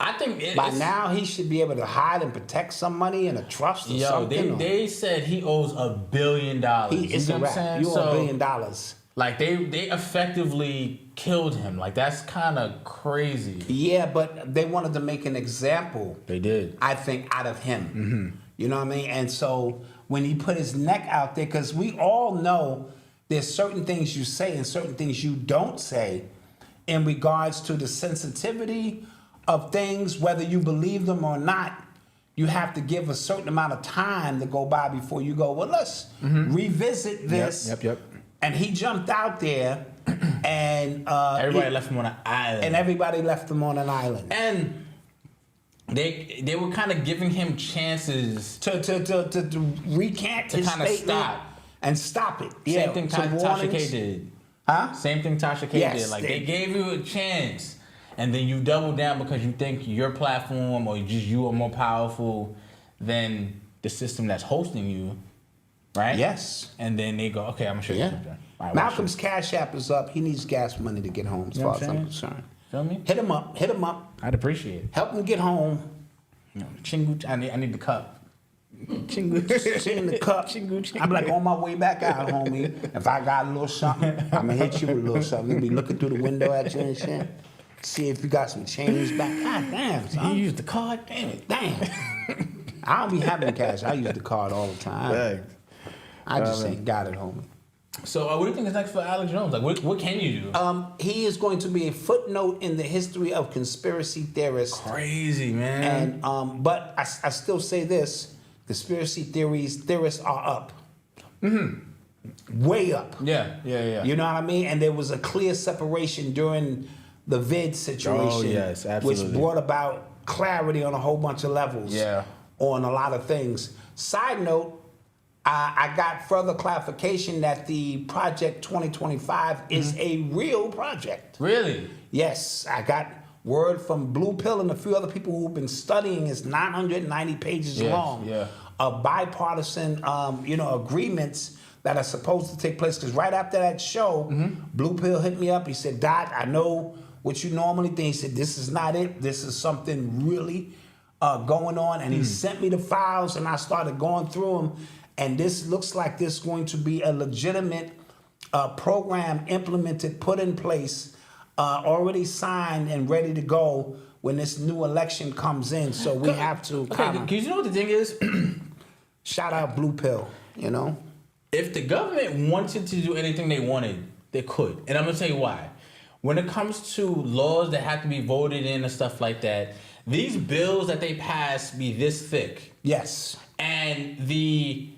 [SPEAKER 3] I think
[SPEAKER 4] by now he should be able to hide and protect some money in a trust or something.
[SPEAKER 3] They said he owes $1 billion.
[SPEAKER 4] It's a wrap. You owe $1 billion.
[SPEAKER 3] Like they effectively killed him. Like that's kind of crazy.
[SPEAKER 4] Yeah, but they wanted to make an example.
[SPEAKER 3] They did.
[SPEAKER 4] I think out of him. Mm-hmm. You know what I mean? And so when he put his neck out there, because we all know there's certain things you say and certain things you don't say in regards to the sensitivity of things, whether you believe them or not. You have to give a certain amount of time to go by before you go, well, let's revisit this.
[SPEAKER 3] Yep.
[SPEAKER 4] And he jumped out there, and
[SPEAKER 3] everybody left him on an island.
[SPEAKER 4] And everybody left him on an island.
[SPEAKER 3] And they were kind of giving him chances
[SPEAKER 4] to recant his statement and stop it.
[SPEAKER 3] Same thing Tasha K did.
[SPEAKER 4] Huh?
[SPEAKER 3] Same thing Tasha K did. Like they gave you a chance, and then you double down because you think your platform or just you are more powerful than the system that's hosting you. Right?
[SPEAKER 4] Yes.
[SPEAKER 3] And then they go, okay, I'm going to show you something. Right,
[SPEAKER 4] Malcolm's Cash App is up. He needs gas money to get home, as far as I'm concerned.
[SPEAKER 3] Feel me?
[SPEAKER 4] Hit him up.
[SPEAKER 3] I'd appreciate it.
[SPEAKER 4] Help him get home.
[SPEAKER 3] Chingu, I need the cup.
[SPEAKER 4] Sing the cup. I'm like on my way back out, homie. If I got a little something, I'ma hit you with a little something. You be looking through the window at you and shit. See if you got some change back. God damn, son.
[SPEAKER 3] You used the card? Damn it.
[SPEAKER 4] Damn. I don't be having cash. I use the card all the time.
[SPEAKER 3] Thanks.
[SPEAKER 4] I just ain't got it, homie.
[SPEAKER 3] So what do you think is next for Alex Jones? Like, what can you do?
[SPEAKER 4] He is going to be a footnote in the history of conspiracy theorists.
[SPEAKER 3] Crazy, man.
[SPEAKER 4] And but I still say this: conspiracy theorists are up. Way up.
[SPEAKER 3] Yeah.
[SPEAKER 4] You know what I mean? And there was a clear separation during the vid situation.
[SPEAKER 3] Oh, yes, absolutely.
[SPEAKER 4] Which brought about clarity on a whole bunch of levels.
[SPEAKER 3] Yeah.
[SPEAKER 4] On a lot of things. Side note, I got further clarification that the Project 2025 is a real project.
[SPEAKER 3] Really?
[SPEAKER 4] Yes, I got word from Blue Pill and a few other people who've been studying. It's 990 pages long of bipartisan, agreements that are supposed to take place. Because right after that show, Blue Pill hit me up. He said, "Doc, I know what you normally think." He said, "This is not it. This is something really going on." And he sent me the files, and I started going through them. And this looks like this is going to be a legitimate program implemented, put in place, already signed and ready to go when this new election comes in. So we have to
[SPEAKER 3] Because you know what the thing is?
[SPEAKER 4] shout out Blue Pill, you know?
[SPEAKER 3] If the government wanted to do anything they wanted, they could. And I'm going to tell you why. When it comes to laws that have to be voted in and stuff like that, these bills that they pass be this thick.
[SPEAKER 4] Yes.
[SPEAKER 3] And the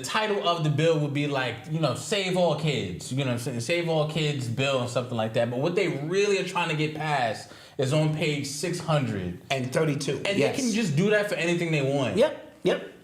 [SPEAKER 3] title of the bill would be like, Save All Kids. You know what I'm saying? Save All Kids bill and something like that. But what they really are trying to get passed is on page 632. And they can just do that for anything they want.
[SPEAKER 4] Yep.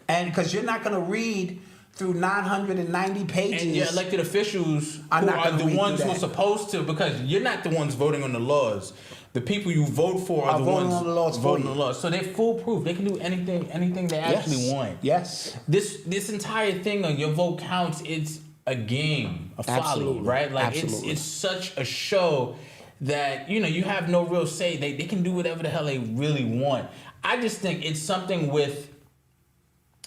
[SPEAKER 4] And because you're not going to read through 990 pages.
[SPEAKER 3] And your elected officials are the ones who are supposed to, because you're not the ones voting on the laws. The people you vote for are the ones voting on the laws. So they're foolproof. They can do anything they actually want.
[SPEAKER 4] Yes.
[SPEAKER 3] This entire thing on Your Vote Counts, it's a game, a follow, right? Like it's such a show that, you have no real say. They can do whatever the hell they really want. I just think it's something with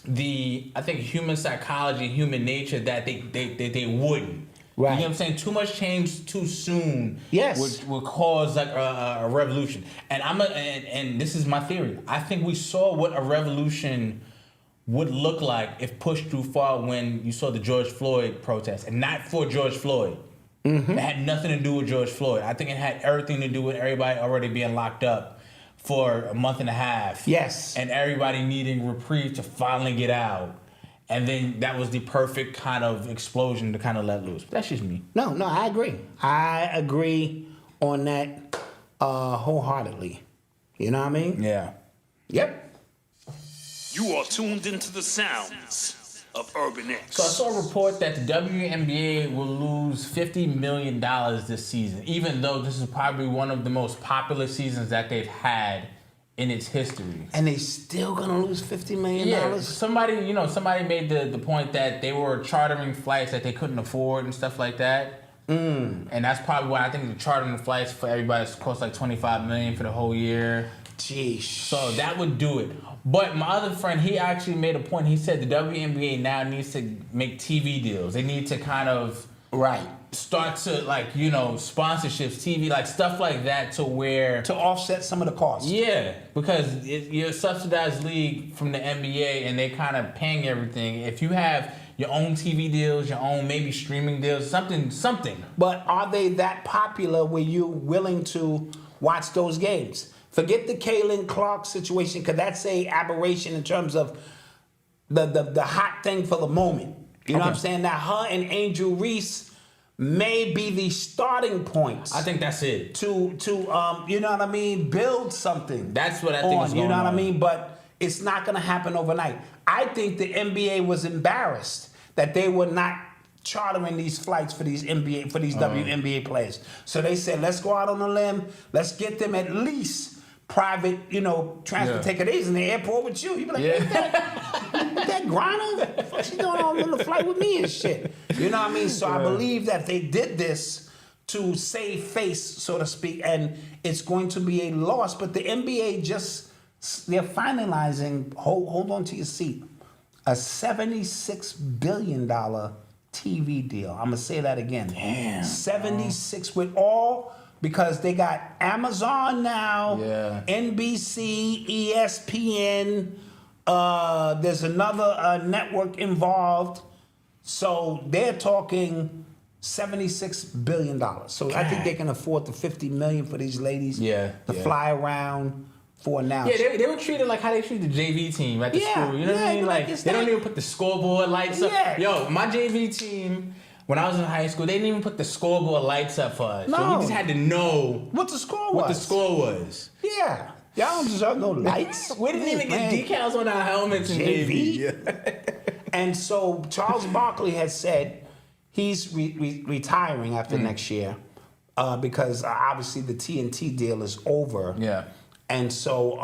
[SPEAKER 3] human psychology, human nature that they wouldn't.
[SPEAKER 4] Right.
[SPEAKER 3] You know what I'm saying? Too much change too soon would cause like a revolution. And and this is my theory. I think we saw what a revolution would look like if pushed too far when you saw the George Floyd protest, and not for George Floyd. It had nothing to do with George Floyd. I think it had everything to do with everybody already being locked up for a month and a half.
[SPEAKER 4] Yes.
[SPEAKER 3] And everybody needing reprieve to finally get out. And then that was the perfect kind of explosion to kind of let loose. But that's just me.
[SPEAKER 4] No, I agree. I agree on that wholeheartedly. You know what I mean?
[SPEAKER 3] Yeah.
[SPEAKER 4] Yep.
[SPEAKER 5] You are tuned into the sounds of Urban X.
[SPEAKER 3] So I saw a report that the WNBA will lose $50 million this season, even though this is probably one of the most popular seasons that they've had in its history. And
[SPEAKER 4] they still gonna lose $50 million?
[SPEAKER 3] Yeah, somebody made the point that they were chartering flights that they couldn't afford and stuff like that. And that's probably why I think the chartering flights for everybody cost like $25 million for the whole year.
[SPEAKER 4] Jeez.
[SPEAKER 3] So that would do it. But my other friend, he actually made a point. He said the WNBA now needs to make TV deals. They need to kind of start to sponsorships, TV, like stuff like that, to
[SPEAKER 4] offset some of the costs.
[SPEAKER 3] Yeah, because you're a subsidized league from the NBA, and they kind of paying everything. If you have your own TV deals, your own maybe streaming deals, something.
[SPEAKER 4] But are they that popular where you're willing to watch those games? Forget the Kaylin Clark situation, because that's a aberration in terms of the hot thing for the moment. You know what I'm saying? Now her and Angel Reese may be the starting points.
[SPEAKER 3] I think that's it.
[SPEAKER 4] To you know what I mean, build something.
[SPEAKER 3] That's what I think is going on.
[SPEAKER 4] You know what I mean? But it's not gonna happen overnight. I think the NBA was embarrassed that they were not chartering these flights for these WNBA players. So they said, let's go out on a limb, let's get them at least private, transportation in the airport with you. You be like, that Griner? What she doing on the flight with me and shit? You know what I mean? So I believe that they did this to save face, so to speak, and it's going to be a loss. But the NBA just They're finalizing, hold on to your seat, a $76 billion TV deal. I'm going to say that again.
[SPEAKER 3] Damn.
[SPEAKER 4] 76 with all, because they got Amazon now, NBC, ESPN, there's another network involved. So they're talking $76 billion. So I think they can afford the $50 million for these ladies to fly around for now.
[SPEAKER 3] Yeah, they were treated like how they treat the JV team at the school. You know what I mean? Like they don't even put the scoreboard lights up. Yo, my JV team, when I was in high school, they didn't even put the scoreboard lights up for us.
[SPEAKER 4] No.
[SPEAKER 3] So we just had to know
[SPEAKER 4] what the score
[SPEAKER 3] What the score was.
[SPEAKER 4] Yeah. Y'all don't deserve no lights.
[SPEAKER 3] We didn't even get decals on our helmets in JV.
[SPEAKER 4] And so Charles Barkley has said he's retiring after next year because obviously the TNT deal is over.
[SPEAKER 3] Yeah.
[SPEAKER 4] And so,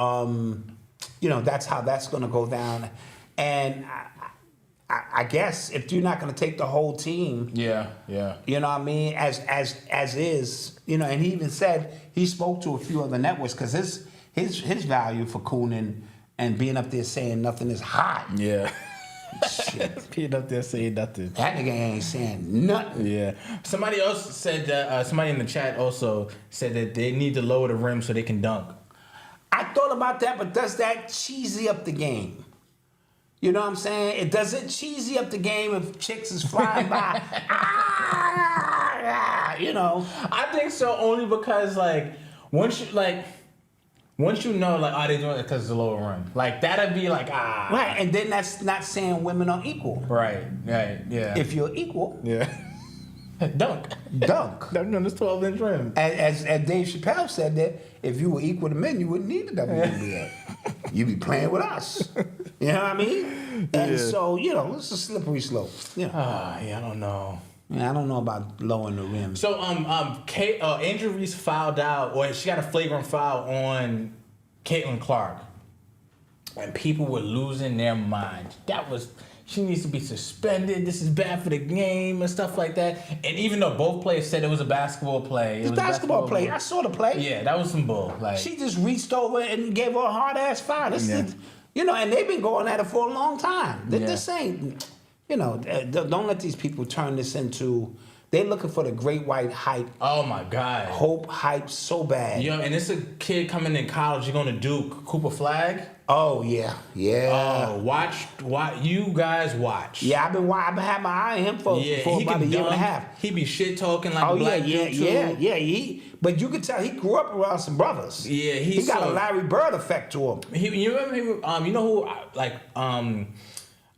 [SPEAKER 4] that's how that's going to go down. And I guess if you're not going to take the whole team, you know what I mean, as is, and he even said he spoke to a few other networks because his value for Coonan and being up there saying nothing is hot.
[SPEAKER 3] Yeah. Shit. Being up there saying nothing.
[SPEAKER 4] That nigga ain't saying nothing.
[SPEAKER 3] Yeah. Somebody else said that. Somebody in the chat also said that they need to lower the rim so they can dunk.
[SPEAKER 4] I thought about that, but does that cheesy up the game? You know what I'm saying? Does it cheesy up the game if chicks is flying by?
[SPEAKER 3] I think so, only because once you know, oh, they doing it because it's a lower rim. That'd be
[SPEAKER 4] Right, and then that's not saying women are equal.
[SPEAKER 3] Right, yeah.
[SPEAKER 4] If you're equal,
[SPEAKER 3] dunk. There's 12-inch rim.
[SPEAKER 4] As Dave Chappelle said that if you were equal to men, you wouldn't need the WNBA. You'd be playing with us. You know what I mean? And so, it's a slippery slope.
[SPEAKER 3] I don't know.
[SPEAKER 4] I don't know about lowering the rim.
[SPEAKER 3] So, Angel Reese fouled out, or she got a flagrant foul on Caitlin Clark. And people were losing their minds. She needs to be suspended. This is bad for the game and stuff like that. And even though both players said it was a basketball play.
[SPEAKER 4] It was basketball play. I saw the play.
[SPEAKER 3] Yeah, that was some bull.
[SPEAKER 4] She just reached over and gave her a hard-ass foul. And they've been going at it for a long time. This ain't... don't let these people turn this into... They're looking for the great white hype.
[SPEAKER 3] Oh, my God.
[SPEAKER 4] Hope hype so bad.
[SPEAKER 3] And it's a kid coming in college. You're going to Duke. Cooper Flagg.
[SPEAKER 4] Oh, yeah.
[SPEAKER 3] Oh, watch. You guys watch.
[SPEAKER 4] Yeah, I've been having my eye on him for about a year and a half.
[SPEAKER 3] He be shit talking like a black dude too.
[SPEAKER 4] Yeah. But you can tell he grew up around some brothers.
[SPEAKER 3] Yeah,
[SPEAKER 4] he got a Larry Bird effect to him.
[SPEAKER 3] You remember? You know who?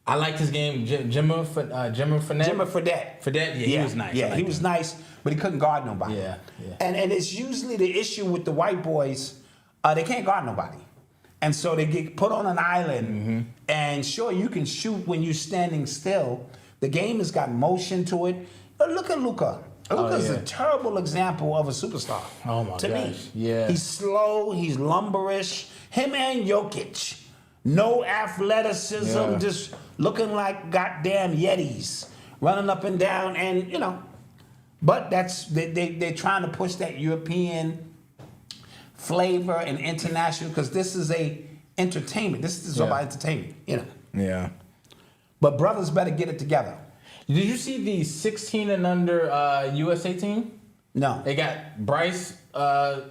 [SPEAKER 3] I liked his game, Jimmer Fredette.
[SPEAKER 4] Jimmer Fredette.
[SPEAKER 3] He was nice.
[SPEAKER 4] Yeah, he was nice, but he couldn't guard nobody.
[SPEAKER 3] Yeah.
[SPEAKER 4] And it's usually the issue with the white boys, they can't guard nobody. And so they get put on an island, and sure, you can shoot when you're standing still. The game has got motion to it. But look at Luka. Luka's a terrible example of a superstar.
[SPEAKER 3] Oh, my gosh.
[SPEAKER 4] To me.
[SPEAKER 3] Yeah.
[SPEAKER 4] He's slow, he's lumberish. Him and Jokic. No athleticism, just looking like goddamn Yetis, running up and down, and but they're trying to push that European flavor and international because this is entertainment. This is about entertainment,
[SPEAKER 3] Yeah.
[SPEAKER 4] But brothers better get it together.
[SPEAKER 3] Did you see the 16 and under USA team?
[SPEAKER 4] No.
[SPEAKER 3] They got Bryce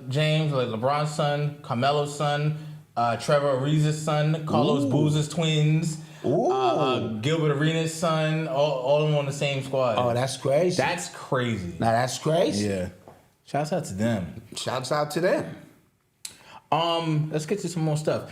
[SPEAKER 3] James, LeBron's son, Carmelo's son, Trevor Ariza's son, Carlos Boozer's twins, Gilbert Arenas' son, all of them on the same squad.
[SPEAKER 4] Oh, that's crazy.
[SPEAKER 3] That's crazy.
[SPEAKER 4] Now that's crazy.
[SPEAKER 3] Yeah. Shouts out to them.
[SPEAKER 4] Shouts out to them.
[SPEAKER 3] Let's get to some more stuff.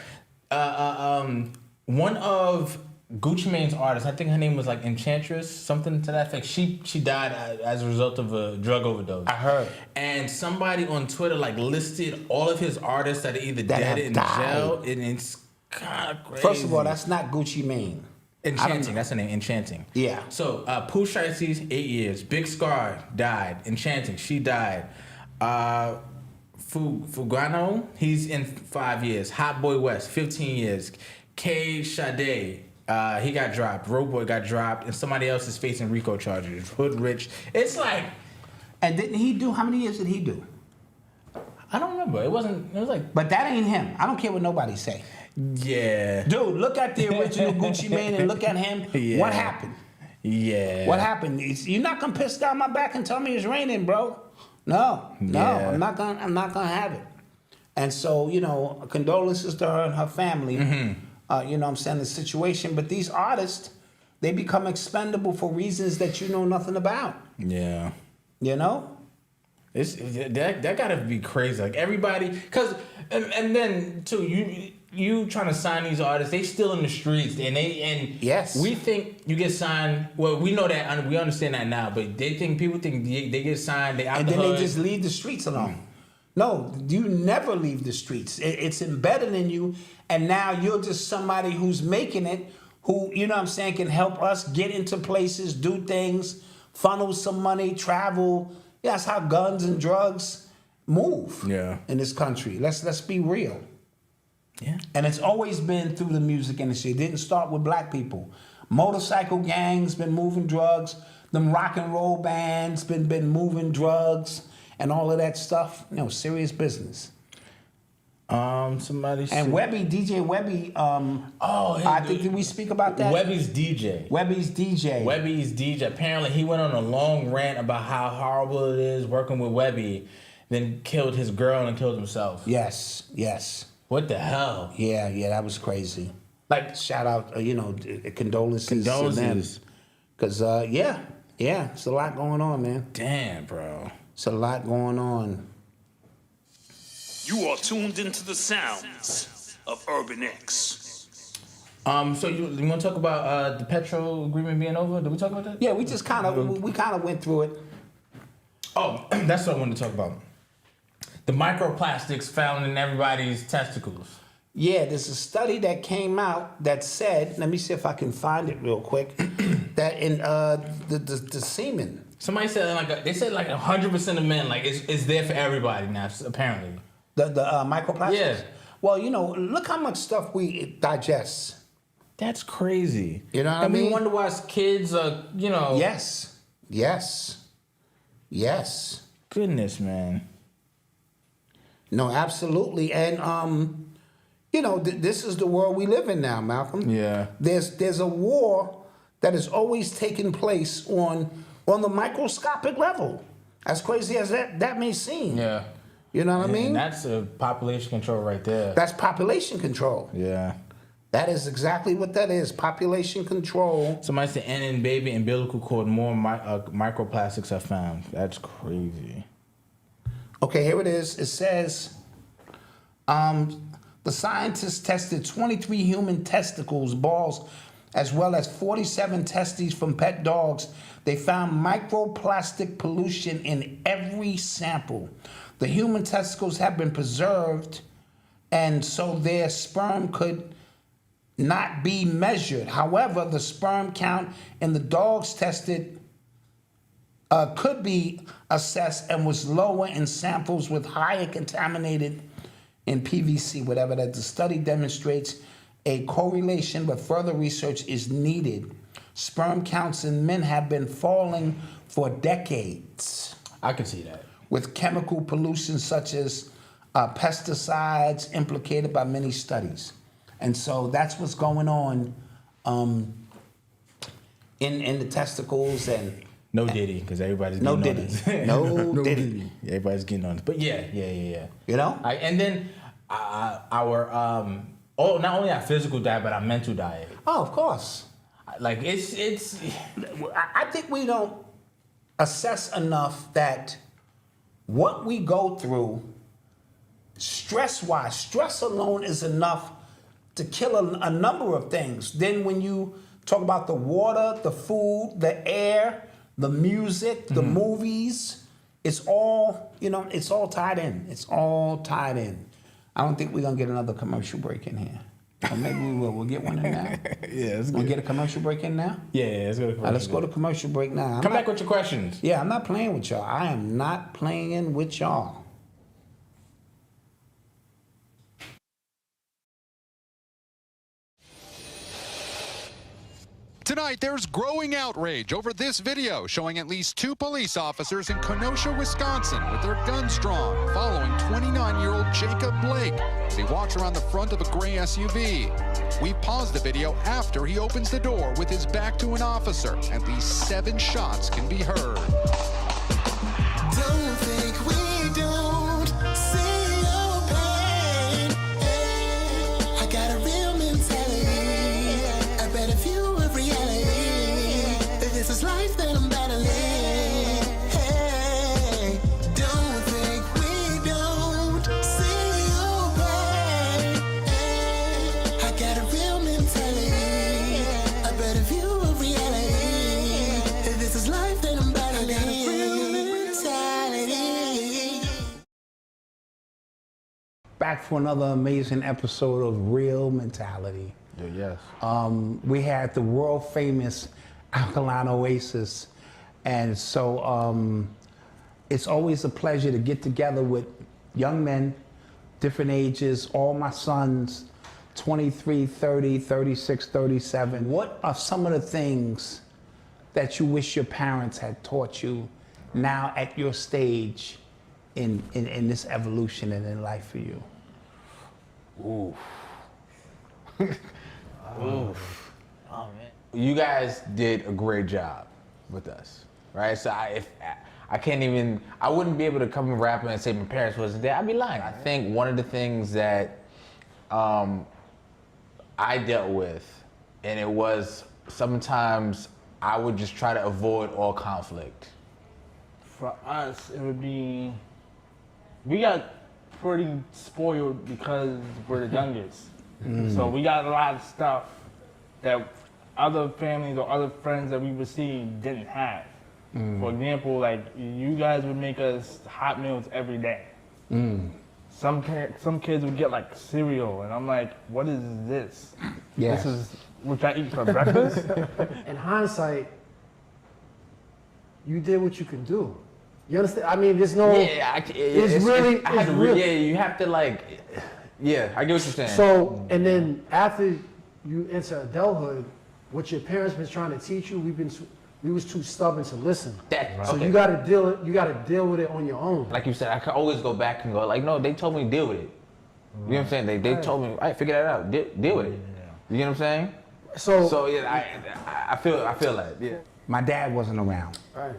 [SPEAKER 3] One of Gucci Mane's artists, I think her name was Enchantress, something to that effect. She died as a result of a drug overdose.
[SPEAKER 4] I heard.
[SPEAKER 3] And somebody on Twitter listed all of his artists that are either dead in jail, and it's kind of crazy.
[SPEAKER 4] First of all, that's not Gucci Mane.
[SPEAKER 3] Enchanting, that's her name, Enchanting.
[SPEAKER 4] Yeah.
[SPEAKER 3] So, Pooh Shicey's 8 years. Big Scar died. Enchanting, she died. Fugano, he's in 5 years. Hot Boy West, 15 years. K. Sade, he got dropped. Road Boy got dropped. And somebody else is facing RICO charges. Hood Rich. It's
[SPEAKER 4] And didn't he do, how many years did he do?
[SPEAKER 3] I don't remember. It wasn't. It was like.
[SPEAKER 4] But that ain't him. I don't care what nobody say.
[SPEAKER 3] Yeah.
[SPEAKER 4] Dude, look at the original Gucci Mane and look at him.
[SPEAKER 3] Yeah.
[SPEAKER 4] What happened?
[SPEAKER 3] Yeah.
[SPEAKER 4] What happened? You're not gonna piss down my back and tell me it's raining, bro. No,
[SPEAKER 3] Yeah.
[SPEAKER 4] I'm not gonna have it. And so, condolences to her and her family. I'm saying the situation. But these artists, they become expendable for reasons that you know nothing about.
[SPEAKER 3] Yeah.
[SPEAKER 4] You know?
[SPEAKER 3] It's that gotta be crazy. Like everybody, cause and then too, you trying to sign these artists, they still in the streets and
[SPEAKER 4] yes,
[SPEAKER 3] we think you get signed. Well, we know that, we understand that now, but people think they get signed, they out
[SPEAKER 4] and
[SPEAKER 3] the
[SPEAKER 4] then
[SPEAKER 3] hood.
[SPEAKER 4] they just leave the streets alone. No, you never leave the streets. It's embedded in you, and now you're just somebody who's making it, who can help us get into places, do things, funnel some money, travel. Yeah, that's how guns and drugs move.
[SPEAKER 3] Yeah.
[SPEAKER 4] In this country. Let's be real.
[SPEAKER 3] Yeah.
[SPEAKER 4] And it's always been through the music industry. It didn't start with black people. Motorcycle gangs been moving drugs. Them rock and roll bands been moving drugs and all of that stuff. Serious business.
[SPEAKER 3] Somebody said,
[SPEAKER 4] and Webby, DJ Webby. I think did we speak about that?
[SPEAKER 3] Webby's DJ.
[SPEAKER 4] Webby's DJ.
[SPEAKER 3] Apparently, he went on a long rant about how horrible it is working with Webby, then killed his girl and killed himself.
[SPEAKER 4] Yes.
[SPEAKER 3] What the hell?
[SPEAKER 4] Yeah, that was crazy.
[SPEAKER 3] Like,
[SPEAKER 4] shout out, condolences to them. Because, it's a lot going on, man.
[SPEAKER 3] Damn, bro.
[SPEAKER 4] It's a lot going on.
[SPEAKER 5] You are tuned into the sounds of Urban X.
[SPEAKER 3] So you want to talk about the petrol agreement being over? Did we talk about that?
[SPEAKER 4] Yeah, we just kind of went through it.
[SPEAKER 3] Oh, that's what I wanted to talk about. The microplastics found in everybody's testicles.
[SPEAKER 4] Yeah, there's a study that came out that said, let me see if I can find it real quick, that in the semen.
[SPEAKER 3] Somebody said they said 100% of men, it's there for everybody now, apparently.
[SPEAKER 4] The microplastics?
[SPEAKER 3] Yeah.
[SPEAKER 4] Well, look how much stuff we digest.
[SPEAKER 3] That's crazy.
[SPEAKER 4] You know what I mean?
[SPEAKER 3] I wonder why kids are,
[SPEAKER 4] Yes.
[SPEAKER 3] Goodness, man.
[SPEAKER 4] No, absolutely. And, this is the world we live in now, Malcolm.
[SPEAKER 3] Yeah.
[SPEAKER 4] There's a war that is always taking place on the microscopic level. As crazy as that may seem.
[SPEAKER 3] Yeah.
[SPEAKER 4] You know what I mean?
[SPEAKER 3] And that's population control right there.
[SPEAKER 4] That's population control.
[SPEAKER 3] Yeah.
[SPEAKER 4] That is exactly what that is, population control.
[SPEAKER 3] Somebody said in baby umbilical cord, more microplastics are found. That's crazy.
[SPEAKER 4] Okay, here it is. It says, the scientists tested 23 human testicles, balls, as well as 47 testes from pet dogs. They found microplastic pollution in every sample. The human testicles have been preserved, and so their sperm could not be measured. However, the sperm count in the dogs tested could be assessed and was lower in samples with higher contaminated in PVC, whatever that. The study demonstrates a correlation, but further research is needed. Sperm counts in men have been falling for decades.
[SPEAKER 3] I can see that.
[SPEAKER 4] With chemical pollution such as pesticides implicated by many studies. And so that's what's going on in the testicles and...
[SPEAKER 3] No Diddy, because everybody's getting on this.
[SPEAKER 4] No Diddy.
[SPEAKER 3] Everybody's getting on this. But yeah.
[SPEAKER 4] You know?
[SPEAKER 3] And then our, not only our physical diet, but our mental diet.
[SPEAKER 4] Oh, of course.
[SPEAKER 3] It's.
[SPEAKER 4] I think we don't assess enough that what we go through, stress-wise, stress alone is enough to kill a number of things. Then when you talk about the water, the food, the air, the music, the movies, it's all, it's all tied in. It's all tied in. I don't think we're going to get another commercial break in here. Or maybe we will. We'll get one in now.
[SPEAKER 3] Yeah, let's
[SPEAKER 4] We'll get a commercial break in now?
[SPEAKER 3] Yeah, let's go to commercial
[SPEAKER 4] Let's go to commercial break now.
[SPEAKER 3] Come back with your questions.
[SPEAKER 4] Yeah, I'm not playing with y'all. I am not playing with y'all.
[SPEAKER 9] Tonight, there's growing outrage over this video showing at least 2 police officers in Kenosha, Wisconsin with their guns drawn following 29-year-old Jacob Blake as he walks around the front of a gray SUV. We paused the video after he opens the door with his back to an officer. At least 7 shots can be heard.
[SPEAKER 10] Don't think we don't see your pain. I got a real mentality, a better view of reality. If this is life, then I'm battling. Hey, don't think we don't see your pain. I got a real mentality, a better view of reality. If this is life, then I'm battling.
[SPEAKER 4] Back for another amazing episode of Real Mentality.
[SPEAKER 3] Yes.
[SPEAKER 4] We had the world famous Alkaline Oasis, and so it's always a pleasure to get together with young men, different ages, all my sons, 23, 30, 36, 37. What are some of the things that you wish your parents had taught you now at your stage in this evolution and in life for you?
[SPEAKER 3] Oof. Oof. Oh man. You guys did a great job with us, right? So I wouldn't be able to come and rap and say my parents wasn't there. I'd be lying. I think one of the things that I dealt with, and it was sometimes I would just try to avoid all conflict.
[SPEAKER 11] For us, it would be, we got pretty spoiled because we're the youngest. So we got a lot of stuff that other families or other friends that we would see didn't have. For example, like you guys would make us hot meals every day. Some kids would get like cereal, and I'm like, what is this?
[SPEAKER 4] Yes.
[SPEAKER 11] This is what I eat for breakfast?
[SPEAKER 12] In hindsight, you did what you could do. You understand? I mean, there's no.
[SPEAKER 3] Yeah, you have to like. Yeah, I get what you're saying.
[SPEAKER 12] So, and then after you enter adulthood, what your parents been trying to teach you, we was too stubborn to listen. So you got to deal with it on your own.
[SPEAKER 3] Like you said, I can always go back and go like, no, they told me to deal with it. You know what I'm saying? They told me, all right, figure that out, deal with it. You know what I'm saying? So yeah, I feel that. Yeah.
[SPEAKER 4] My dad wasn't around.
[SPEAKER 12] Right.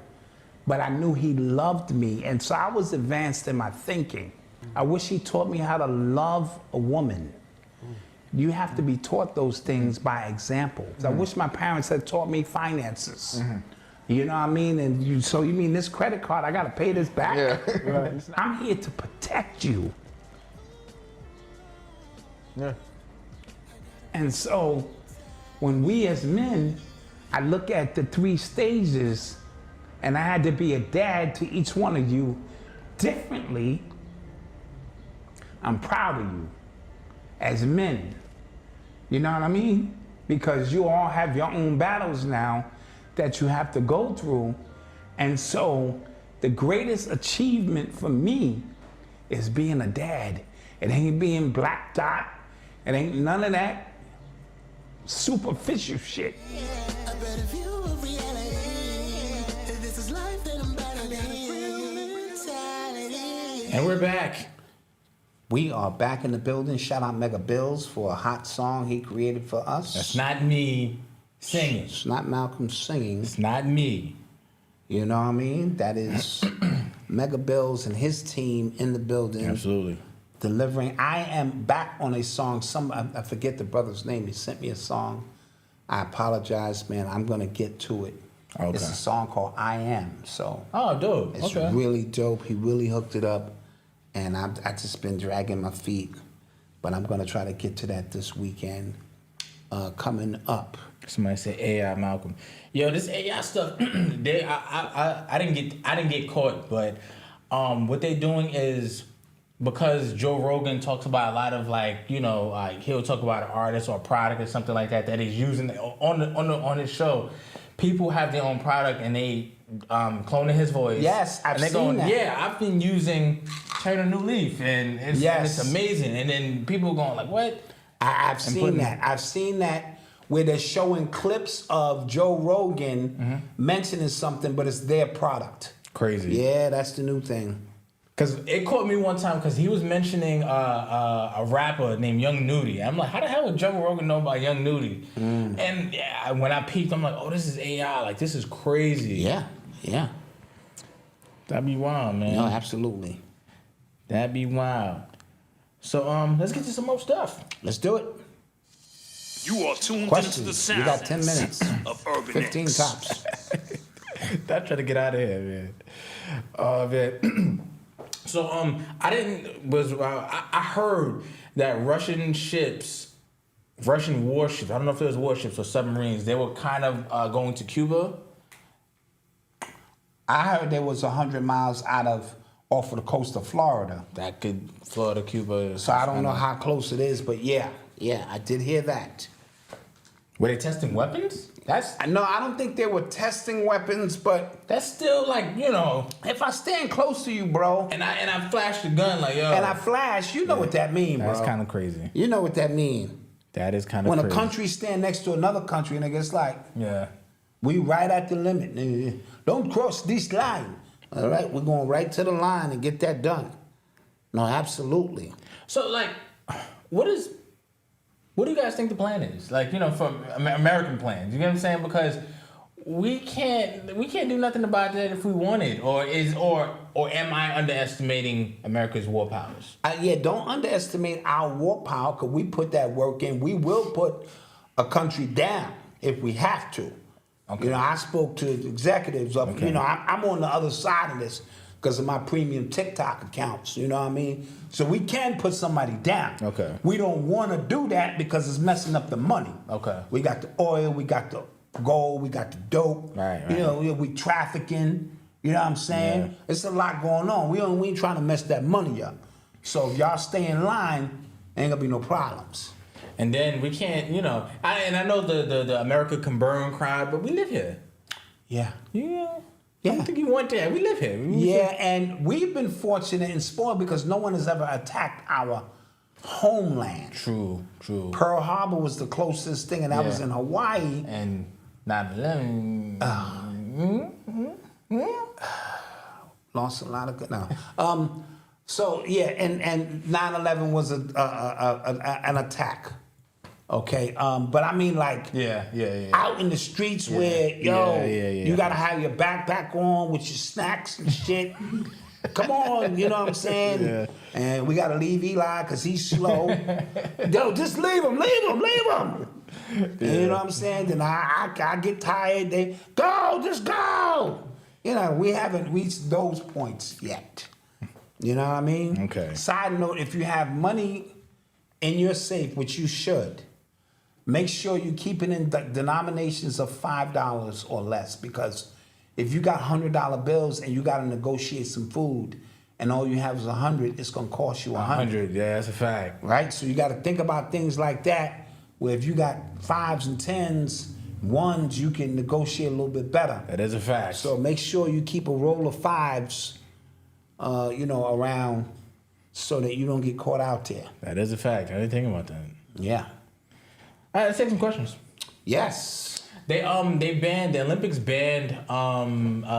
[SPEAKER 4] But I knew he loved me, and so I was advanced in my thinking. I wish he taught me how to love a woman. You have to be taught those things by example. I wish my parents had taught me finances. You know what I mean? And so you mean this credit card, I gotta pay this back?
[SPEAKER 3] Yeah.
[SPEAKER 4] Right. I'm here to protect you.
[SPEAKER 3] Yeah.
[SPEAKER 4] And so when we as men, I look at the 3 stages, and I had to be a dad to each one of you differently. I'm proud of you as men. You know what I mean? Because you all have your own battles now that you have to go through. And so the greatest achievement for me is being a dad. It ain't being black dot. It ain't none of that superficial shit.
[SPEAKER 10] A better view of reality. If this is life, then I'm battling.
[SPEAKER 3] And we're back.
[SPEAKER 4] We are back in the building. Shout out Mega Bills for a hot song he created for us.
[SPEAKER 3] That's not me singing.
[SPEAKER 4] It's not Malcolm singing.
[SPEAKER 3] It's not me.
[SPEAKER 4] You know what I mean? That is Mega Bills and his team in the building.
[SPEAKER 3] Absolutely.
[SPEAKER 4] Delivering. I am back on a song. I forget the brother's name. He sent me a song. I apologize, man. I'm going to get to it.
[SPEAKER 3] Okay.
[SPEAKER 4] It's a song called I Am. So
[SPEAKER 3] Oh, dope.
[SPEAKER 4] it's
[SPEAKER 3] Okay.
[SPEAKER 4] really dope. He really hooked it up. And I just been dragging my feet. But I'm going to try to get to that this weekend coming up.
[SPEAKER 3] Somebody said AI Malcolm. Yo, this AI stuff, I didn't get caught, but what they're doing is, because Joe Rogan talks about a lot of like he'll talk about an artist or a product or something like that he's using on his show. People have their own product and they cloning his voice.
[SPEAKER 4] Yes, I've seen that.
[SPEAKER 3] Yeah, I've been using Turn a New Leaf and it's amazing. And then people are going like, what?
[SPEAKER 4] I've seen that. I've seen that where they're showing clips of Joe Rogan mentioning something, but it's their product.
[SPEAKER 3] Crazy.
[SPEAKER 4] Yeah, that's the new thing.
[SPEAKER 3] Because it caught me one time because he was mentioning a rapper named Young Nudie. I'm like, how the hell would Joe Rogan know about Young Nudie? And yeah, when I peeked, I'm like, oh, this is AI. Like, this is crazy.
[SPEAKER 4] Yeah.
[SPEAKER 3] That'd be wild, man.
[SPEAKER 4] No, absolutely.
[SPEAKER 3] That'd be wild. So let's get to some more stuff.
[SPEAKER 4] Let's do it.
[SPEAKER 5] You are tuned
[SPEAKER 4] Questions.
[SPEAKER 5] into the sounds
[SPEAKER 4] You got 10 minutes.
[SPEAKER 5] of Urban
[SPEAKER 4] 15
[SPEAKER 5] X.
[SPEAKER 4] tops.
[SPEAKER 3] I'm trying to get out of here, man. Oh, man. So I heard that Russian warships, I don't know if it was warships or submarines, they were kind of going to Cuba.
[SPEAKER 4] I heard there was 100 miles off of the coast of Florida.
[SPEAKER 3] That could Florida, Cuba.
[SPEAKER 4] So I don't know how close it is, but yeah, I did hear that.
[SPEAKER 3] Were they testing weapons?
[SPEAKER 4] No, I don't think they were testing weapons, but
[SPEAKER 3] that's still like, you know.
[SPEAKER 4] If I stand close to you, bro,
[SPEAKER 3] and I flash the gun like, yo.
[SPEAKER 4] And I flash, you know what that mean, bro.
[SPEAKER 3] That's kind of crazy.
[SPEAKER 4] You know what that mean.
[SPEAKER 3] That is kind of
[SPEAKER 4] crazy.
[SPEAKER 3] When
[SPEAKER 4] a country stand next to another country, and it's like, we right at the limit. Don't cross this line. All right, we're going right to the line and get that done. No, absolutely.
[SPEAKER 3] So, like, what do you guys think the plan is? Like, you know, from American plans. You get what I'm saying? Because we can't do nothing about that if we wanted. Or am I underestimating America's war powers?
[SPEAKER 4] Don't underestimate our war power, because we put that work in. We will put a country down if we have to. Okay. You know, I spoke to executives of, you know, I'm on the other side of this because of my premium TikTok accounts, you know what I mean? So we can put somebody down. Okay. We don't want to do that because it's messing up the money. Okay. We got the oil, we got the gold, we got the dope. Right. You know, we trafficking, you know what I'm saying? Yeah. It's a lot going on. We ain't trying to mess that money up. So if y'all stay in line, ain't gonna be no problems.
[SPEAKER 3] And then we can't, you know, I know the America can burn crowd, but we live here. Yeah. I don't think you want that. We live here.
[SPEAKER 4] And we've been fortunate and spoiled because no one has ever attacked our homeland. True. Pearl Harbor was the closest thing, and that was in Hawaii.
[SPEAKER 3] And 9/11.
[SPEAKER 4] Lost a lot of good. No. So and 9/11 was an attack. Okay, but I mean, like, out in the streets where, you gotta have your backpack on with your snacks and shit. Come on, you know what I'm saying? Yeah. And we gotta leave Eli because he's slow. Yo, just leave him. And you know what I'm saying? Then I get tired. They just go. You know, we haven't reached those points yet. You know what I mean? Okay. Side note, if you have money in your safe, which you should, make sure you keep it in denominations of $5 or less, because if you got $100 bills and you got to negotiate some food and all you have is 100, it's going to cost you 100.
[SPEAKER 3] Yeah, that's a fact.
[SPEAKER 4] Right? So you got to think about things like that, where if you got 5s and 10s, 1s, you can negotiate a little bit better.
[SPEAKER 3] That is a fact.
[SPEAKER 4] So make sure you keep a roll of 5s, around so that you don't get caught out there.
[SPEAKER 3] That is a fact. I didn't think about that.
[SPEAKER 4] Yeah.
[SPEAKER 3] All right, let's take some questions.
[SPEAKER 4] Yes.
[SPEAKER 3] The Olympics banned